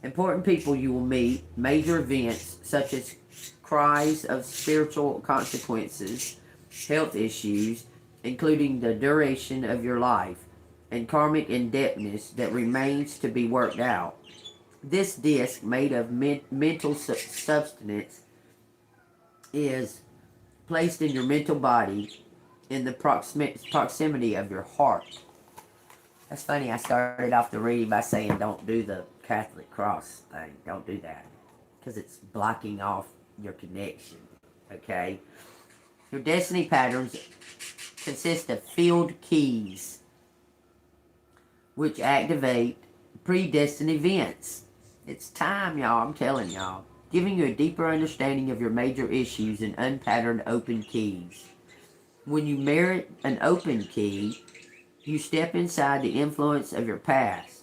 Speaker 1: Important people you will meet, major events such as cries of spiritual consequences, health issues, including the duration of your life, and karmic indebtedness that remains to be worked out. This disc, made of mental substance, is placed in your mental body in the proximity of your heart. That's funny, I started off the reading by saying don't do the Catholic cross thing. Don't do that. Because it's blocking off your connection. Okay? Your destiny patterns consist of field keys, which activate predestined events. It's time, y'all. I'm telling y'all. Giving you a deeper understanding of your major issues and unpatterned open keys. When you merit an open key, you step inside the influence of your past.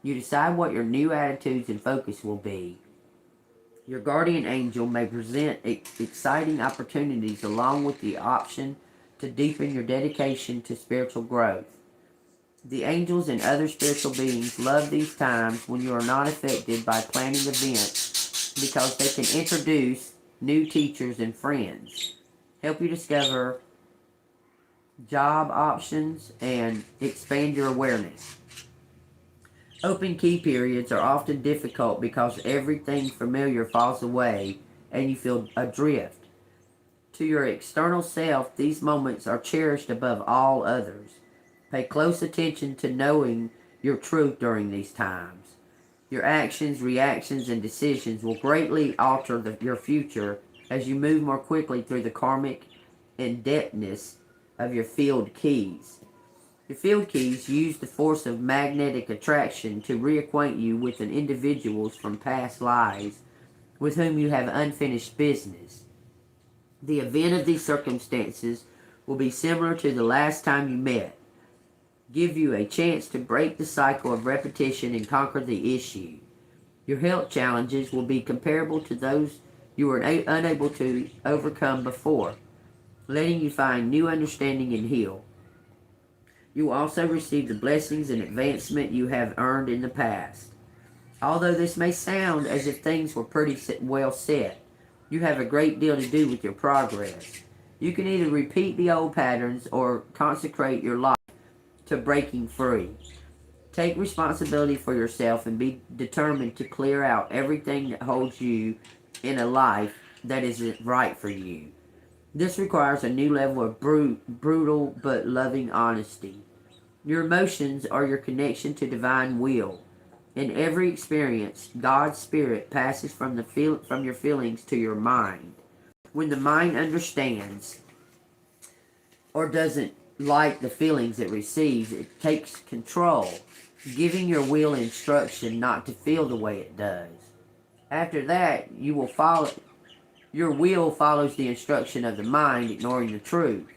Speaker 1: You decide what your new attitudes and focus will be. Your guardian angel may present exciting opportunities along with the option to deepen your dedication to spiritual growth. The angels and other spiritual beings love these times when you are not affected by planning events because they can introduce new teachers and friends, help you discover job options, and expand your awareness. Open key periods are often difficult because everything familiar falls away and you feel adrift. To your external self, these moments are cherished above all others. Pay close attention to knowing your truth during these times. Your actions, reactions, and decisions will greatly alter your future as you move more quickly through the karmic in-depthness of your field keys. Your field keys use the force of magnetic attraction to reacquaint you with an individuals from past lives with whom you have unfinished business. The event of these circumstances will be similar to the last time you met. Give you a chance to break the cycle of repetition and conquer the issue. Your health challenges will be comparable to those you were unable to overcome before, letting you find new understanding and heal. You will also receive the blessings and advancement you have earned in the past. Although this may sound as if things were pretty well set, you have a great deal to do with your progress. You can either repeat the old patterns or consecrate your life to breaking free. Take responsibility for yourself and be determined to clear out everything that holds you in a life that isn't right for you. This requires a new level of brutal but loving honesty. Your emotions are your connection to divine will. In every experience, God's Spirit passes from your feelings to your mind. When the mind understands or doesn't like the feelings it receives, it takes control, giving your will instruction not to feel the way it does. After that, your will follows the instruction of the mind, ignoring the truth.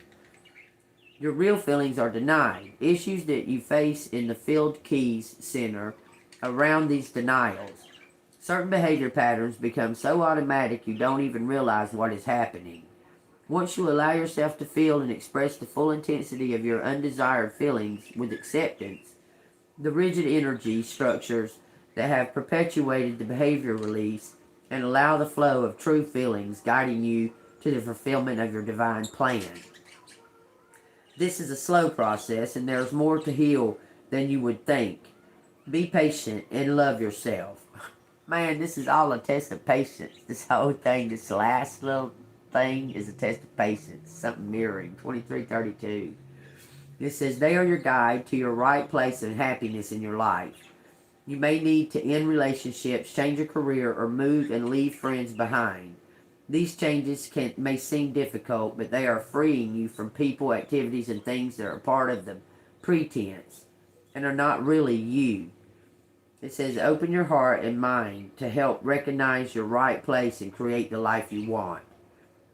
Speaker 1: Your real feelings are denied. Issues that you face in the Field Keys Center around these denials. Certain behavior patterns become so automatic you don't even realize what is happening. Once you allow yourself to feel and express the full intensity of your undesired feelings with acceptance, the rigid energy structures that have perpetuated the behavior release and allow the flow of true feelings guiding you to the fulfillment of your divine plan. This is a slow process and there's more to heal than you would think. Be patient and love yourself. Man, this is all a test of patience. This whole thing, this last little thing is a test of patience. Something mirroring. 2332. It says, they are your guide to your right place of happiness in your life. You may need to end relationships, change your career, or move and leave friends behind. These changes may seem difficult, but they are freeing you from people, activities, and things that are part of the pretense and are not really you. It says, open your heart and mind to help recognize your right place and create the life you want.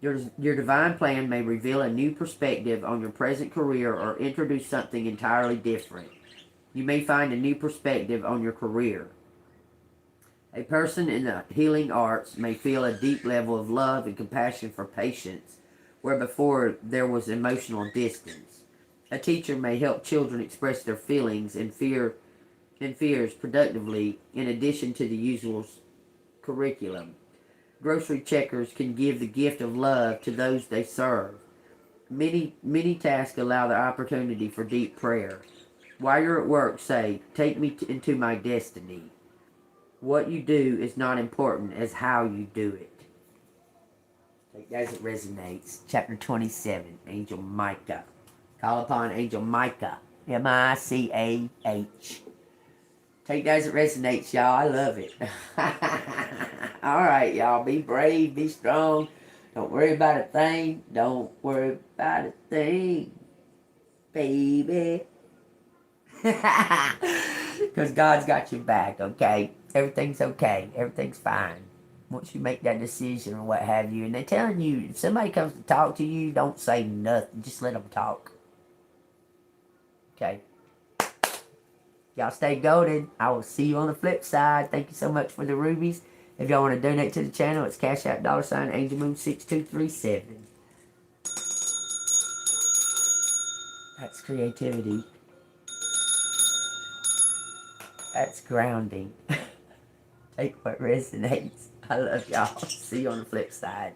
Speaker 1: Your divine plan may reveal a new perspective on your present career or introduce something entirely different. You may find a new perspective on your career. A person in the healing arts may feel a deep level of love and compassion for patients, where before there was emotional distance. A teacher may help children express their feelings and fears productively in addition to the usual curriculum. Grocery checkers can give the gift of love to those they serve. Many tasks allow the opportunity for deep prayer. While you're at work, say, take me into my destiny. What you do is not important as how you do it. Take that as it resonates. Chapter 27, Angel Micah. Call upon Angel Micah. M-I-C-A-H. Take that as it resonates, y'all. I love it. Alright, y'all. Be brave. Be strong. Don't worry about a thing. Don't worry about a thing. Baby. Because God's got your back, okay? Everything's okay. Everything's fine. Once you make that decision or what have you. And they're telling you, if somebody comes to talk to you, don't say nothing. Just let them talk. Okay? Y'all stay golden. I will see you on the flip side. Thank you so much for the rubies. If y'all want to donate to the channel, it's Cash App $AngelMoon6237. That's creativity. That's grounding. Take what resonates. I love y'all. See you on the flip side.